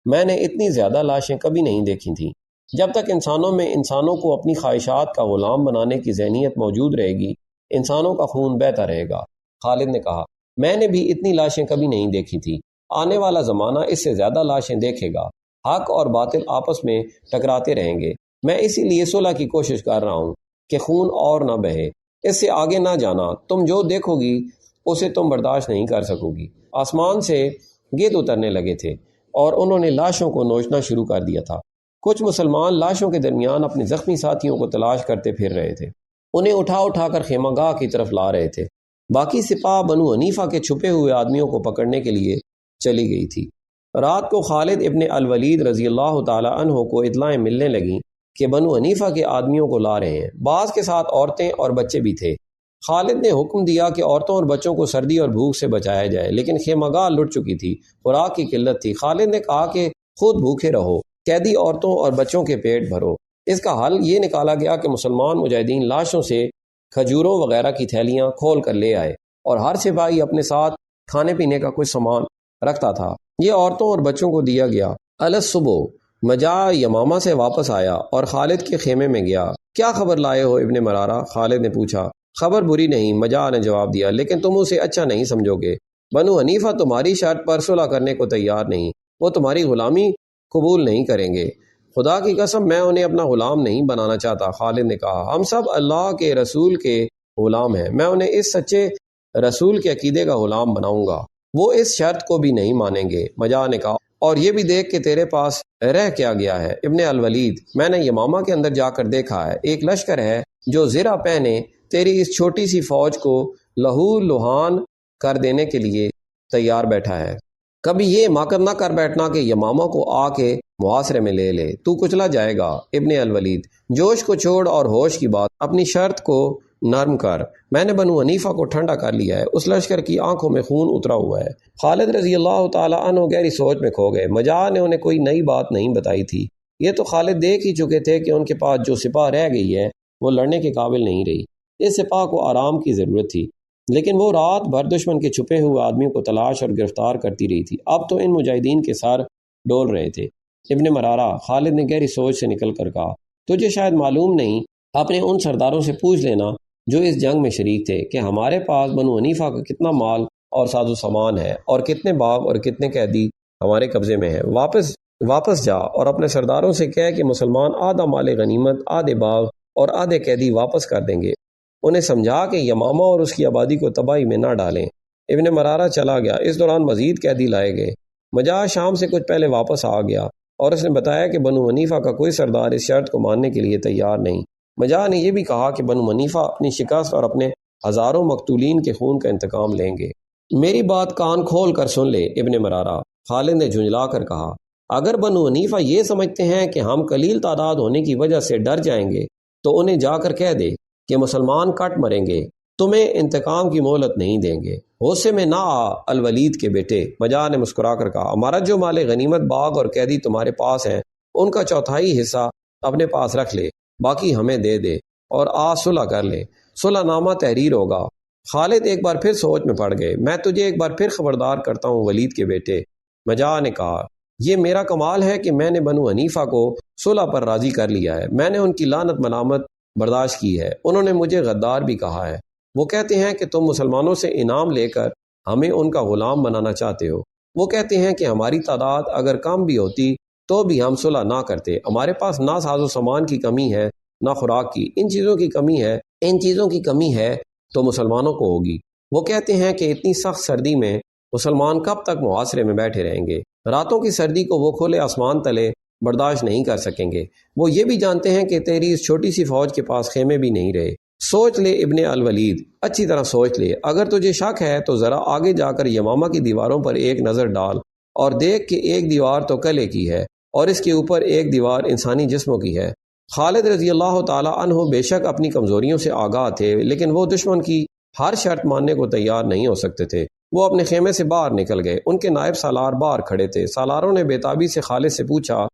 S1: میں نے اتنی زیادہ لاشیں کبھی نہیں دیکھی تھیں۔ جب تک انسانوں میں انسانوں کو اپنی خواہشات کا غلام بنانے کی ذہنیت موجود رہے گی، انسانوں کا خون بہتا رہے گا۔ خالد نے کہا، میں نے بھی اتنی لاشیں کبھی نہیں دیکھی تھی۔ آنے والا زمانہ اس سے زیادہ لاشیں دیکھے گا۔ حق اور باطل آپس میں ٹکراتے رہیں گے۔ میں اسی لیے صلح کی کوشش کر رہا ہوں کہ خون اور نہ بہے۔ اس سے آگے نہ جانا، تم جو دیکھو گی اسے تم برداشت نہیں کر سکو گی۔ آسمان سے گیت اترنے لگے تھے اور انہوں نے لاشوں کو نوچنا شروع کر دیا تھا۔ کچھ مسلمان لاشوں کے درمیان اپنے زخمی ساتھیوں کو تلاش کرتے پھر رہے تھے، انہیں اٹھا اٹھا کر خیمہ گاہ کی طرف لا رہے تھے۔ باقی سپاہ بنو حنیفہ کے چھپے ہوئے آدمیوں کو پکڑنے کے لیے چلی گئی تھی۔ رات کو خالد ابن الولید رضی اللہ تعالی عنہ کو اطلاعیں ملنے لگیں کہ بنو حنیفہ کے آدمیوں کو لا رہے ہیں۔ بعض کے ساتھ عورتیں اور بچے بھی تھے۔ خالد نے حکم دیا کہ عورتوں اور بچوں کو سردی اور بھوک سے بچایا جائے، لیکن خیمہ گاہ لٹ چکی تھی، خوراک کی قلت تھی۔ خالد نے کہا کہ خود بھوکے رہو، قیدی عورتوں اور بچوں کے پیٹ بھرو۔ اس کا حل یہ نکالا گیا کہ مسلمان مجاہدین لاشوں سے کھجوروں وغیرہ کی تھیلیاں کھول کر لے آئے، اور ہر سپاہی اپنے ساتھ کھانے پینے کا کچھ سامان رکھتا تھا۔ یہ عورتوں اور بچوں کو دیا گیا۔ الصبح مجا یمامہ سے واپس آیا اور خالد کے خیمے میں گیا۔ کیا خبر لائے ہو ابن مرارہ؟ خالد نے پوچھا۔ خبر بری نہیں، مجا نے جواب دیا، لیکن تم اسے اچھا نہیں سمجھو گے۔ بنو حنیفہ تمہاری شرط پر صلح کرنے کو تیار نہیں، وہ تمہاری غلامی قبول نہیں کریں گے۔ خدا کی قسم میں انہیں اپنا غلام نہیں بنانا چاہتا، خالد نے کہا۔ ہم سب اللہ کے رسول کے غلام ہیں، میں انہیں اس سچے رسول کے عقیدے کا غلام بناؤں گا۔ وہ اس شرط کو بھی نہیں مانیں گے، مجا نے کہا۔ اور یہ بھی دیکھ کہ تیرے پاس رہ کیا گیا ہے ابن الولید، میں نے یمامہ کے اندر جا کر دیکھا ہے، ایک لشکر ہے جو زرہ پہنے تیری اس چھوٹی سی فوج کو لہو لہان کر دینے کے لیے تیار بیٹھا ہے۔ کبھی یہ مکر نہ کر بیٹھنا کہ یمامہ کو آ کے محاصرے میں لے لے، تو کچلا جائے گا۔ ابن الولید، جوش کو چھوڑ اور ہوش کی بات، اپنی شرط کو نرم کر، میں نے بنو حنیفہ کو ٹھنڈا کر لیا ہے، اس لشکر کی آنکھوں میں خون اترا ہوا ہے۔ خالد رضی اللہ تعالی عنہ گہری سوچ میں کھو گئے۔ مجا نے انہیں کوئی نئی بات نہیں بتائی تھی، یہ تو خالد دیکھ ہی چکے تھے کہ ان کے پاس جو سپاہ رہ گئی ہے وہ لڑنے کے قابل نہیں رہی۔ اس سپاہ کو آرام کی ضرورت تھی، لیکن وہ رات بھر دشمن کے چھپے ہوئے آدمیوں کو تلاش اور گرفتار کرتی رہی تھی۔ اب تو ان مجاہدین کے سر ڈول رہے تھے۔ ابن مرارہ، خالد نے گہری سوچ سے نکل کر کہا، تجھے شاید معلوم نہیں، اپنے ان سرداروں سے پوچھ لینا جو اس جنگ میں شریک تھے کہ ہمارے پاس بنو حنیفہ کا کتنا مال اور ساز و سامان ہے، اور کتنے باغ اور کتنے قیدی ہمارے قبضے میں ہیں۔ واپس جا اور اپنے سرداروں سے کہہ کہ مسلمان آدھا مال غنیمت، آدھے باغ اور آدھے قیدی واپس کر دیں گے۔ انہیں سمجھا کہ یمامہ اور اس کی آبادی کو تباہی میں نہ ڈالیں۔ ابن مرارہ چلا گیا۔ اس دوران مزید قیدی لائے گئے۔ مجا شام سے کچھ پہلے واپس آ گیا اور اس نے بتایا کہ بنو حنیفہ کا کوئی سردار اس شرط کو ماننے کے لیے تیار نہیں۔ مجا نے یہ بھی کہا کہ بنو حنیفہ اپنی شکست اور اپنے ہزاروں مقتولین کے خون کا انتقام لیں گے۔ میری بات کان کھول کر سن لے ابن مرارہ، خالد نے جھنجلا کر کہا۔ اگر بنو حنیفہ یہ سمجھتے ہیں کہ ہم قلیل تعداد ہونے کی وجہ سے ڈر جائیں گے تو انہیں جا کر کہہ دے کہ مسلمان کٹ مریں گے، تمہیں انتقام کی مہلت نہیں دیں گے۔ غصے میں نہ آ الولید کے بیٹے، مجا نے مسکرا کر کہا، ہمارا جو مال غنیمت، باغ اور قیدی تمہارے پاس ہیں ان کا چوتھائی حصہ اپنے پاس رکھ لے، باقی ہمیں دے دے اور صلح کر لے۔ صلح نامہ تحریر ہوگا۔ خالد ایک بار پھر سوچ میں پڑ گئے۔ میں تجھے ایک بار پھر خبردار کرتا ہوں ولید کے بیٹے، مجا نے کہا، یہ میرا کمال ہے کہ میں نے بنو حنیفہ کو صلح پر راضی کر لیا ہے۔ میں نے ان کی لعنت ملامت برداشت کی ہے۔ انہوں نے مجھے غدار بھی کہا ہے۔ وہ کہتے ہیں کہ تم مسلمانوں سے انعام لے کر ہمیں ان کا غلام بنانا چاہتے ہو۔ وہ کہتے ہیں کہ ہماری تعداد اگر کم بھی ہوتی تو بھی ہم صلح نہ کرتے۔ ہمارے پاس نہ ساز و سامان کی کمی ہے نہ خوراک کی، ان چیزوں کی کمی ہے تو مسلمانوں کو ہوگی۔ وہ کہتے ہیں کہ اتنی سخت سردی میں مسلمان کب تک محاصرے میں بیٹھے رہیں گے؟ راتوں کی سردی کو وہ کھلے آسمان تلے برداشت نہیں کر سکیں گے۔ وہ یہ بھی جانتے ہیں کہ تیری اس چھوٹی سی فوج کے پاس خیمے بھی نہیں رہے۔ سوچ لے ابن الولید، اچھی طرح سوچ لے۔ اگر تجھے شک ہے تو ذرا آگے جا کر یمامہ کی دیواروں پر ایک نظر ڈال اور دیکھ کہ ایک دیوار تو کلے کی ہے اور اس کے اوپر ایک دیوار انسانی جسموں کی ہے۔ خالد رضی اللہ تعالی عنہ بے شک اپنی کمزوریوں سے آگاہ تھے، لیکن وہ دشمن کی ہر شرط ماننے کو تیار نہیں ہو سکتے تھے۔ وہ اپنے خیمے سے باہر نکل گئے۔ ان کے نائب سالار باہر کھڑے تھے۔ سالاروں نے بے تابی سے خالد سے پوچھا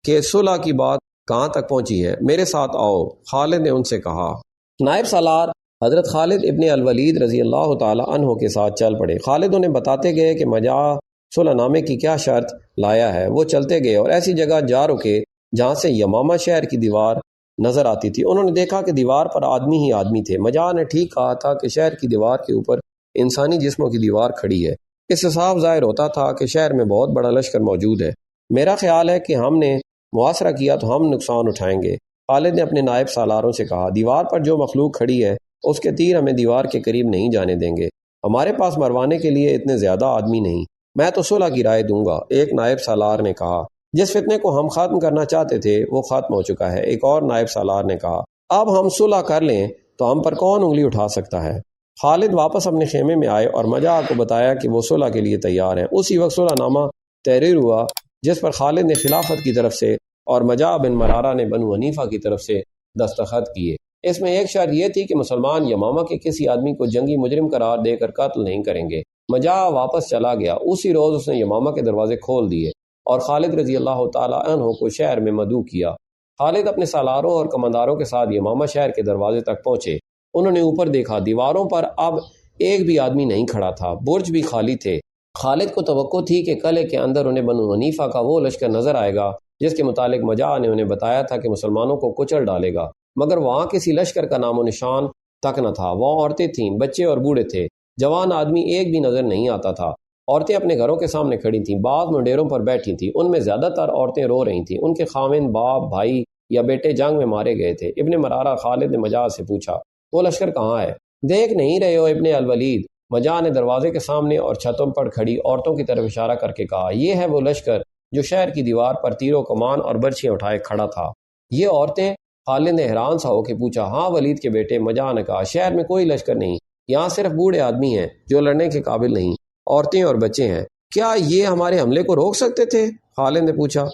S1: کہ صلح کی بات کہاں تک پہنچی ہے؟ میرے ساتھ آؤ، خالد نے ان سے کہا۔ نائب سالار حضرت خالد ابن الولید رضی اللہ تعالی عنہ کے ساتھ چل پڑے۔ خالد انہیں بتاتے گئے کہ مجا صلح نامے کی کیا شرط لایا ہے۔ وہ چلتے گئے اور ایسی جگہ جا رکے جہاں سے یمامہ شہر کی دیوار نظر آتی تھی۔ انہوں نے دیکھا کہ دیوار پر آدمی ہی آدمی تھے۔ مجا نے ٹھیک کہا تھا کہ شہر کی دیوار کے اوپر انسانی جسموں کی دیوار کھڑی ہے۔ اس سے صاف ظاہر ہوتا تھا کہ شہر میں بہت بڑا لشکر موجود ہے۔ میرا خیال ہے کہ ہم نے محاصرہ کیا تو ہم نقصان اٹھائیں گے، خالد نے اپنے نائب سالاروں سے کہا۔ دیوار پر جو مخلوق کھڑی ہے اس کے تیر ہمیں دیوار کے قریب نہیں جانے دیں گے۔ ہمارے پاس مروانے کے لیے اتنے زیادہ آدمی نہیں۔ میں تو صلح کی رائے دوں گا، ایک نائب سالار نے کہا۔ جس فتنے کو ہم ختم کرنا چاہتے تھے وہ ختم ہو چکا ہے، ایک اور نائب سالار نے کہا۔ اب ہم صلح کر لیں تو ہم پر کون انگلی اٹھا سکتا ہے؟ خالد واپس اپنے خیمے میں آئے اور مجا کو بتایا کہ وہ صلح کے لیے تیار ہیں۔ اسی وقت صلح نامہ تحریر ہوا جس پر خالد نے خلافت کی طرف سے اور مجا بن مرارہ نے بنو حنیفہ کی طرف سے دستخط کیے۔ اس میں ایک شرط یہ تھی کہ مسلمان یمامہ کے کسی آدمی کو جنگی مجرم قرار دے کر قتل نہیں کریں گے۔ مجاع واپس چلا گیا۔ اسی روز اس نے یمامہ کے دروازے کھول دیے اور خالد رضی اللہ تعالیٰ عنہ کو شہر میں مدعو کیا۔ خالد اپنے سالاروں اور کمانداروں کے ساتھ یمامہ شہر کے دروازے تک پہنچے۔ انہوں نے اوپر دیکھا، دیواروں پر اب ایک بھی آدمی نہیں کھڑا تھا، برج بھی خالی تھے۔ خالد کو توقع تھی کہ قلعے کے اندر انہیں بنو حنیفہ کا وہ لشکر نظر آئے گا جس کے متعلق مجاع نے انہیں بتایا تھا کہ مسلمانوں کو کچل ڈالے گا، مگر وہاں کسی لشکر کا نام و نشان تک نہ تھا۔ وہاں عورتیں تھیں، بچے اور بوڑھے تھے، جوان آدمی ایک بھی نظر نہیں آتا تھا۔ عورتیں اپنے گھروں کے سامنے کھڑی تھیں، بعض منڈیروں پر بیٹھی تھیں، ان میں زیادہ تر عورتیں رو رہی تھیں، ان کے خاوند، باپ، بھائی یا بیٹے جنگ میں مارے گئے تھے۔ ابن مرارہ خالد نے مجاع سے پوچھا، وہ لشکر کہاں ہے؟ دیکھ نہیں رہے ہو ابن الولید؟ مجاع نے دروازے کے سامنے اور چھتوں پر کھڑی عورتوں کی طرف اشارہ کر کے کہا، یہ ہے وہ لشکر جو شہر کی دیوار پر تیرو کمان اور برچھیاں اٹھائے کھڑا تھا۔ یہ عورتیں؟ خالد نے حیران سا ہو کے پوچھا۔ ہاں ولید کے بیٹے، مجاع نے کہا، شہر میں کوئی لشکر نہیں، یہاں صرف بوڑھے آدمی ہیں جو لڑنے کے قابل نہیں، عورتیں اور بچے ہیں۔ کیا یہ ہمارے حملے کو روک سکتے تھے؟ خالد نے پوچھا۔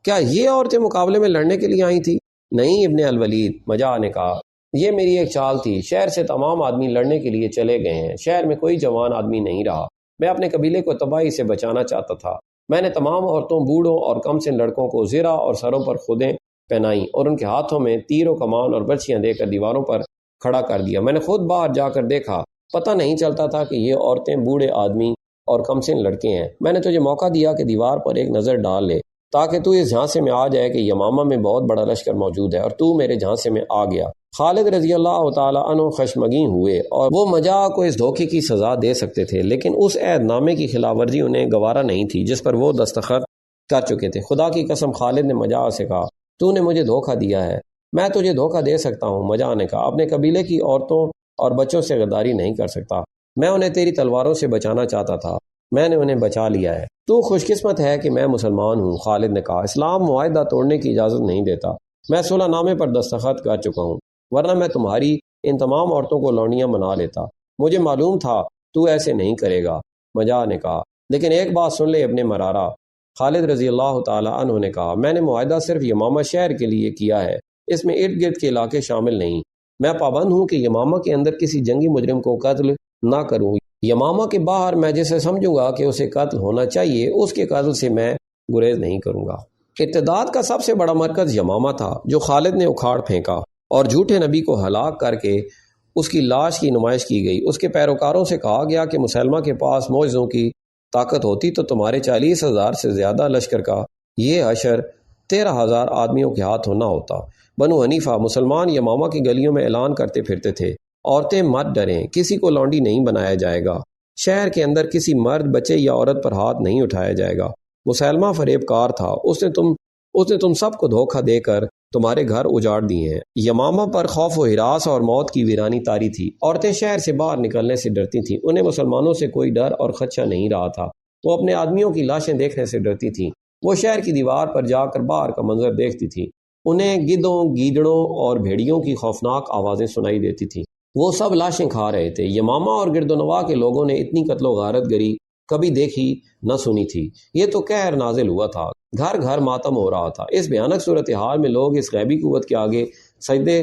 S1: کیا یہ عورتیں مقابلے میں لڑنے کے لیے آئی تھی؟ نہیں ابن الولید، مجاع نے کہا، یہ میری ایک چال تھی۔ شہر سے تمام آدمی لڑنے کے لیے چلے گئے ہیں، شہر میں کوئی جوان آدمی نہیں رہا۔ میں اپنے قبیلے کو تباہی سے بچانا چاہتا تھا۔ میں نے تمام عورتوں، بوڑھوں اور کم سن لڑکوں کو زرہ اور سروں پر خودیں پہنائیں اور ان کے ہاتھوں میں تیر و کمان اور برچھیاں دے کر دیواروں پر کھڑا کر دیا۔ میں نے خود باہر جا کر دیکھا، پتہ نہیں چلتا تھا کہ یہ عورتیں، بوڑھے آدمی اور کم سن لڑکے ہیں۔ میں نے تجھے موقع دیا کہ دیوار پر ایک نظر ڈال لے تاکہ تو اس جھانسے میں آ جائے کہ یمامہ میں بہت بڑا لشکر موجود ہے، اور تو میرے جھانسے میں آ گیا۔ خالد رضی اللہ تعالیٰ عنہ خشمگین ہوئے اور وہ مجاع کو اس دھوکے کی سزا دے سکتے تھے، لیکن اس عہد نامے کی خلاف ورزی انہیں گوارا نہیں تھی جس پر وہ دستخط کر چکے تھے۔ خدا کی قسم، خالد نے مجاع سے کہا، تو نے مجھے دھوکہ دیا ہے۔ میں تجھے دھوکہ دے سکتا ہوں؟ مجاع نے کہا، اپنے قبیلے کی عورتوں اور بچوں سے غداری نہیں کر سکتا۔ میں انہیں تیری تلواروں سے بچانا چاہتا تھا، میں نے انہیں بچا لیا ہے۔ تو خوش قسمت ہے کہ میں مسلمان ہوں۔ خالد نے کہا، اسلام معاہدہ توڑنے کی اجازت نہیں دیتا۔ میں صلح نامے پر دستخط کر چکا ہوں، ورنہ میں تمہاری ان تمام عورتوں کو لونڈیاں بنا لیتا۔ مجھے معلوم تھا تو ایسے نہیں کرے گا، مجاع نے کہا، لیکن ایک بات سن لے ابن مرارہ۔ خالد رضی اللہ تعالیٰ عنہ نے کہا، میں نے معاہدہ صرف یمامہ شہر کے لیے کیا ہے، اس میں ارد گرد کے علاقے شامل نہیں۔ میں پابند ہوں کہ یمامہ کے اندر کسی جنگی مجرم کو قتل نہ کروں۔ یمامہ کے باہر میں جسے سمجھوں گا کہ اسے قتل ہونا چاہیے، اس کے قتل سے میں گریز نہیں کروں گا۔ ارتداد کا سب سے بڑا مرکز یمامہ تھا، جو خالد نے اکھاڑ پھینکا اور جھوٹے نبی کو ہلاک کر کے اس کی لاش کی نمائش کی گئی۔ اس کے پیروکاروں سے کہا گیا کہ مسلمہ کے پاس معجزوں کی طاقت ہوتی تو تمہارے 40,000 سے زیادہ لشکر کا یہ حشر 13,000 آدمیوں کے ہاتھوں نہ ہوتا۔ بنو حنیفہ مسلمان یمامہ کی گلیوں میں اعلان کرتے پھرتے تھے، عورتیں مت ڈریں، کسی کو لونڈی نہیں بنایا جائے گا، شہر کے اندر کسی مرد، بچے یا عورت پر ہاتھ نہیں اٹھایا جائے گا۔ مسلمہ فریب کار تھا، اس نے تم سب کو دھوکہ دے کر تمہارے گھر اجاڑ دیے ہیں۔ یمامہ پر خوف و ہراس اور موت کی ویرانی طاری تھی۔ عورتیں شہر سے باہر نکلنے سے ڈرتی تھیں، انہیں مسلمانوں سے کوئی ڈر اور خدشہ نہیں رہا تھا۔ وہ اپنے آدمیوں کی لاشیں دیکھنے سے ڈرتی تھیں۔ وہ شہر کی دیوار پر جا کر باہر کا منظر دیکھتی تھیں، انہیں گدھوں، گیدڑوں اور بھیڑیوں کی خوفناک آوازیں سنائی دیتی تھیں۔ وہ سب لاشیں کھا رہے تھے۔ یمامہ اور گرد و نواح کے لوگوں نے اتنی قتل و غارت گری کبھی دیکھی نہ سنی تھی۔ یہ تو قہر نازل ہوا تھا، گھر گھر ماتم ہو رہا تھا۔ اس بھیانک صورتحال میں لوگ اس غیبی قوت کے آگے سجدے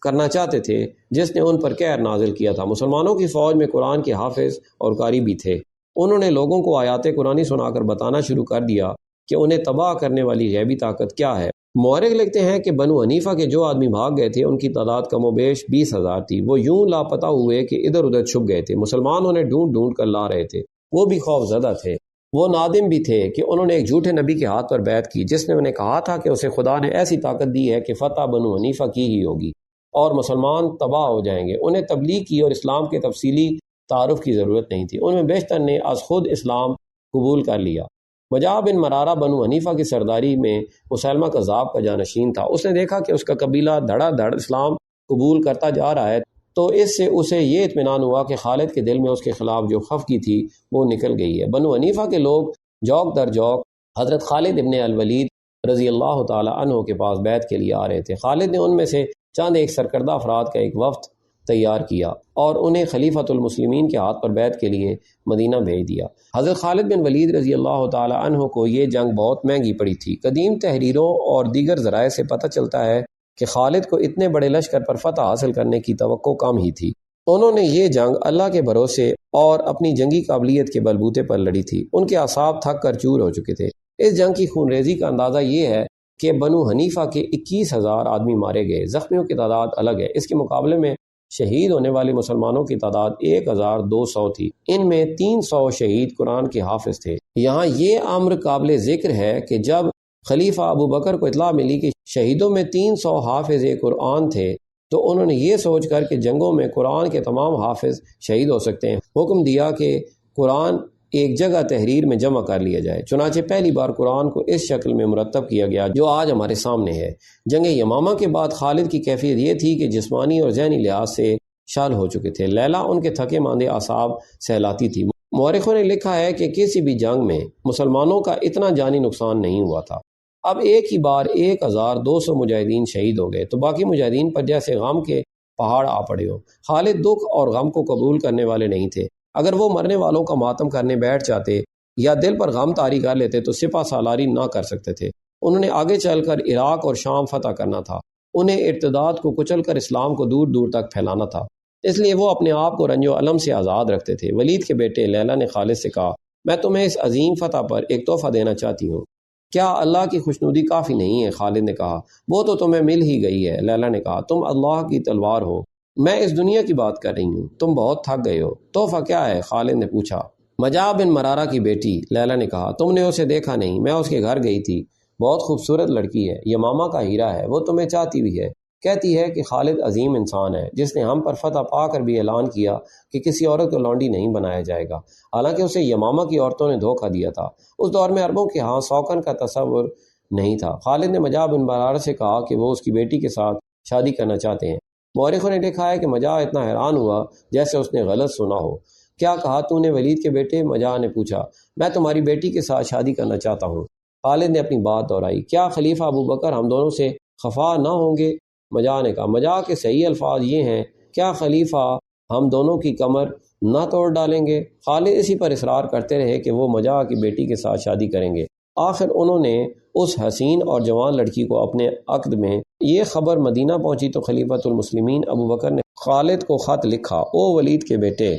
S1: کرنا چاہتے تھے جس نے ان پر قہر نازل کیا تھا۔ مسلمانوں کی فوج میں قرآن کے حافظ اور قاری بھی تھے۔ انہوں نے لوگوں کو آیات قرآنی سنا کر بتانا شروع کر دیا کہ انہیں تباہ کرنے والی غیبی طاقت کیا ہے۔ مورخ لکھتے ہیں کہ بنو حنیفہ کے جو آدمی بھاگ گئے تھے ان کی تعداد کم و بیش 20,000 تھی۔ وہ یوں لاپتہ ہوئے کہ ادھر ادھر چھپ گئے تھے۔ مسلمان انہیں ڈھونڈ ڈھونڈ کر لا رہے تھے۔ وہ بھی خوف زدہ تھے، وہ نادم بھی تھے کہ انہوں نے ایک جھوٹے نبی کے ہاتھ پر بیعت کی جس نے انہیں کہا تھا کہ اسے خدا نے ایسی طاقت دی ہے کہ فتح بنو حنیفہ کی ہی ہوگی اور مسلمان تباہ ہو جائیں گے۔ انہیں تبلیغ کی اور اسلام کے تفصیلی تعارف کی ضرورت نہیں تھی، ان میں بیشتر نے از خود اسلام قبول کر لیا۔ مجاع بن مرارہ بنو حنیفہ کی سرداری میں مسلمہ کذاب کا جانشین تھا۔ اس نے دیکھا کہ اس کا قبیلہ دھڑا دھڑ اسلام قبول کرتا جا رہا ہے تو اس سے اسے یہ اطمینان ہوا کہ خالد کے دل میں اس کے خلاف جو خفگی تھی وہ نکل گئی ہے۔ بنو حنیفہ کے لوگ جوک در جوک حضرت خالد ابن الولید رضی اللہ تعالی عنہ کے پاس بیعت کے لیے آ رہے تھے۔ خالد نے ان میں سے چند ایک سرکردہ افراد کا ایک وفد تیار کیا اور انہیں خلیفۃ المسلمین کے ہاتھ پر بیعت کے لیے مدینہ بھیج دیا۔ حضرت خالد بن ولید رضی اللہ تعالی عنہ کو یہ جنگ بہت مہنگی پڑی تھی۔ قدیم تحریروں اور دیگر ذرائع سے پتہ چلتا ہے کہ خالد کو اتنے بڑے لشکر پر فتح حاصل کرنے کی توقع کم ہی تھی۔ انہوں نے یہ جنگ اللہ کے بھروسے اور اپنی جنگی قابلیت کے بلبوتے پر لڑی تھی۔ ان کے اعصاب تھک کر چور ہو چکے تھے۔ اس جنگ کی خونریزی کا اندازہ یہ ہے کہ بنو حنیفہ کے 21,000 آدمی مارے گئے۔ زخمیوں کی تعداد الگ ہے۔ اس کے مقابلے میں شہید ہونے والے مسلمانوں کی تعداد 1,200 تھی۔ ان میں 300 شہید قرآن کے حافظ تھے۔ یہاں یہ امر قابل ذکر ہے کہ جب خلیفہ ابو بکر کو اطلاع ملی کہ شہیدوں میں 300 حافظ قرآن تھے تو انہوں نے یہ سوچ کر کہ جنگوں میں قرآن کے تمام حافظ شہید ہو سکتے ہیں، حکم دیا کہ قرآن ایک جگہ تحریر میں جمع کر لیا جائے۔ چنانچہ پہلی بار قرآن کو اس شکل میں مرتب کیا گیا جو آج ہمارے سامنے ہے۔ جنگ یمامہ کے بعد خالد کی کیفیت یہ تھی کہ جسمانی اور ذہنی لحاظ سے شال ہو چکے تھے۔ لیلا ان کے تھکے ماندے اعصاب سہلاتی تھی۔ مورخوں نے لکھا ہے کہ کسی بھی جنگ میں مسلمانوں کا اتنا جانی نقصان نہیں ہوا تھا۔ اب ایک ہی بار 1,200 مجاہدین شہید ہو گئے تو باقی مجاہدین پر جیسے غم کے پہاڑ آ پڑے ہو۔ خالد دکھ اور غم کو قبول کرنے والے نہیں تھے۔ اگر وہ مرنے والوں کا ماتم کرنے بیٹھ جاتے یا دل پر غم طاری کر لیتے تو سپہ سالاری نہ کر سکتے تھے۔ انہوں نے آگے چل کر عراق اور شام فتح کرنا تھا۔ انہیں ارتداد کو کچل کر اسلام کو دور دور تک پھیلانا تھا۔ اس لیے وہ اپنے آپ کو رنج و علم سے آزاد رکھتے تھے۔ ولید کے بیٹے لیلا نے خالد سے کہا، میں تمہیں اس عظیم فتح پر ایک تحفہ دینا چاہتی ہوں۔ کیا اللہ کی خوشنودی کافی نہیں ہے؟ خالد نے کہا، وہ تو تمہیں مل ہی گئی ہے۔ لیلا نے کہا، تم اللہ کی تلوار ہو، میں اس دنیا کی بات کر رہی ہوں، تم بہت تھک گئے ہو۔ تحفہ کیا ہے؟ خالد نے پوچھا۔ مجاع بن مرارہ کی بیٹی، لیلا نے کہا، تم نے اسے دیکھا نہیں، میں اس کے گھر گئی تھی، بہت خوبصورت لڑکی ہے، یمامہ کا ہیرا ہے، وہ تمہیں چاہتی بھی ہے، کہتی ہے کہ خالد عظیم انسان ہے جس نے ہم پر فتح پا کر بھی اعلان کیا کہ کسی عورت کو لونڈی نہیں بنایا جائے گا، حالانکہ اسے یمامہ کی عورتوں نے دھوکہ دیا تھا۔ اس دور میں عربوں کے ہاں سوکن کا تصور نہیں تھا۔ خالد نے مجاع بن مرارہ سے کہا کہ وہ اس کی بیٹی کے ساتھ شادی کرنا چاہتے ہیں۔ مورخوں نے لکھا ہے کہ مجاع اتنا حیران ہوا جیسے اس نے غلط سنا ہو۔ کیا کہا تو نے ولید کے بیٹے؟ مجاع نے پوچھا۔ میں تمہاری بیٹی کے ساتھ شادی کرنا چاہتا ہوں۔ خالد نے اپنی بات دہرائی۔ کیا خلیفہ ابو بکر ہم دونوں سے خفا نہ ہوں گے؟ مجاع نے کہا۔ مجاع کے صحیح الفاظ یہ ہیں، کیا خلیفہ ہم دونوں کی کمر نہ توڑ ڈالیں گے؟ خالد اسی پر اصرار کرتے رہے کہ وہ مجاع کی بیٹی کے ساتھ شادی کریں گے۔ آخر انہوں نے اس حسین اور جوان لڑکی کو اپنے عقد میں یہ خبر مدینہ پہنچی تو خلیفۃ المسلمین ابو بکر نے خالد کو خط لکھا، او ولید کے بیٹے،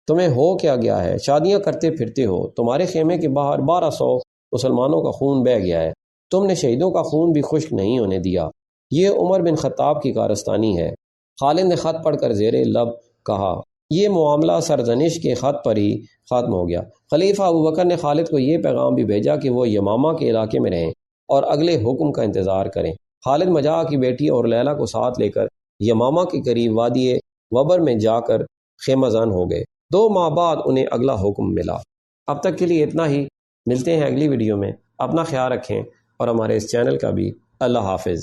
S1: تمہیں ہو کیا گیا ہے؟ شادیاں کرتے پھرتے ہو، تمہارے خیمے کے باہر 1200 مسلمانوں کا خون بہہ گیا ہے، تم نے شہیدوں کا خون بھی خشک نہیں ہونے دیا، یہ عمر بن خطاب کی کارستانی ہے۔ خالد نے خط پڑھ کر زیر لب کہا، یہ معاملہ سرزنش کے خط پر ہی ختم ہو گیا۔ خلیفہ ابو بکر نے خالد کو یہ پیغام بھی بھیجا کہ وہ یمامہ کے علاقے میں رہیں اور اگلے حکم کا انتظار کریں۔ خالد مجاع کی بیٹی اور لیلا کو ساتھ لے کر یمامہ کے قریب وادی وبر میں جا کر خیمہ زن ہو گئے۔ 2 ماہ بعد انہیں اگلا حکم ملا۔ اب تک کے لیے اتنا ہی، ملتے ہیں اگلی ویڈیو میں۔ اپنا خیال رکھیں اور ہمارے اس چینل کا بھی۔ اللہ حافظ۔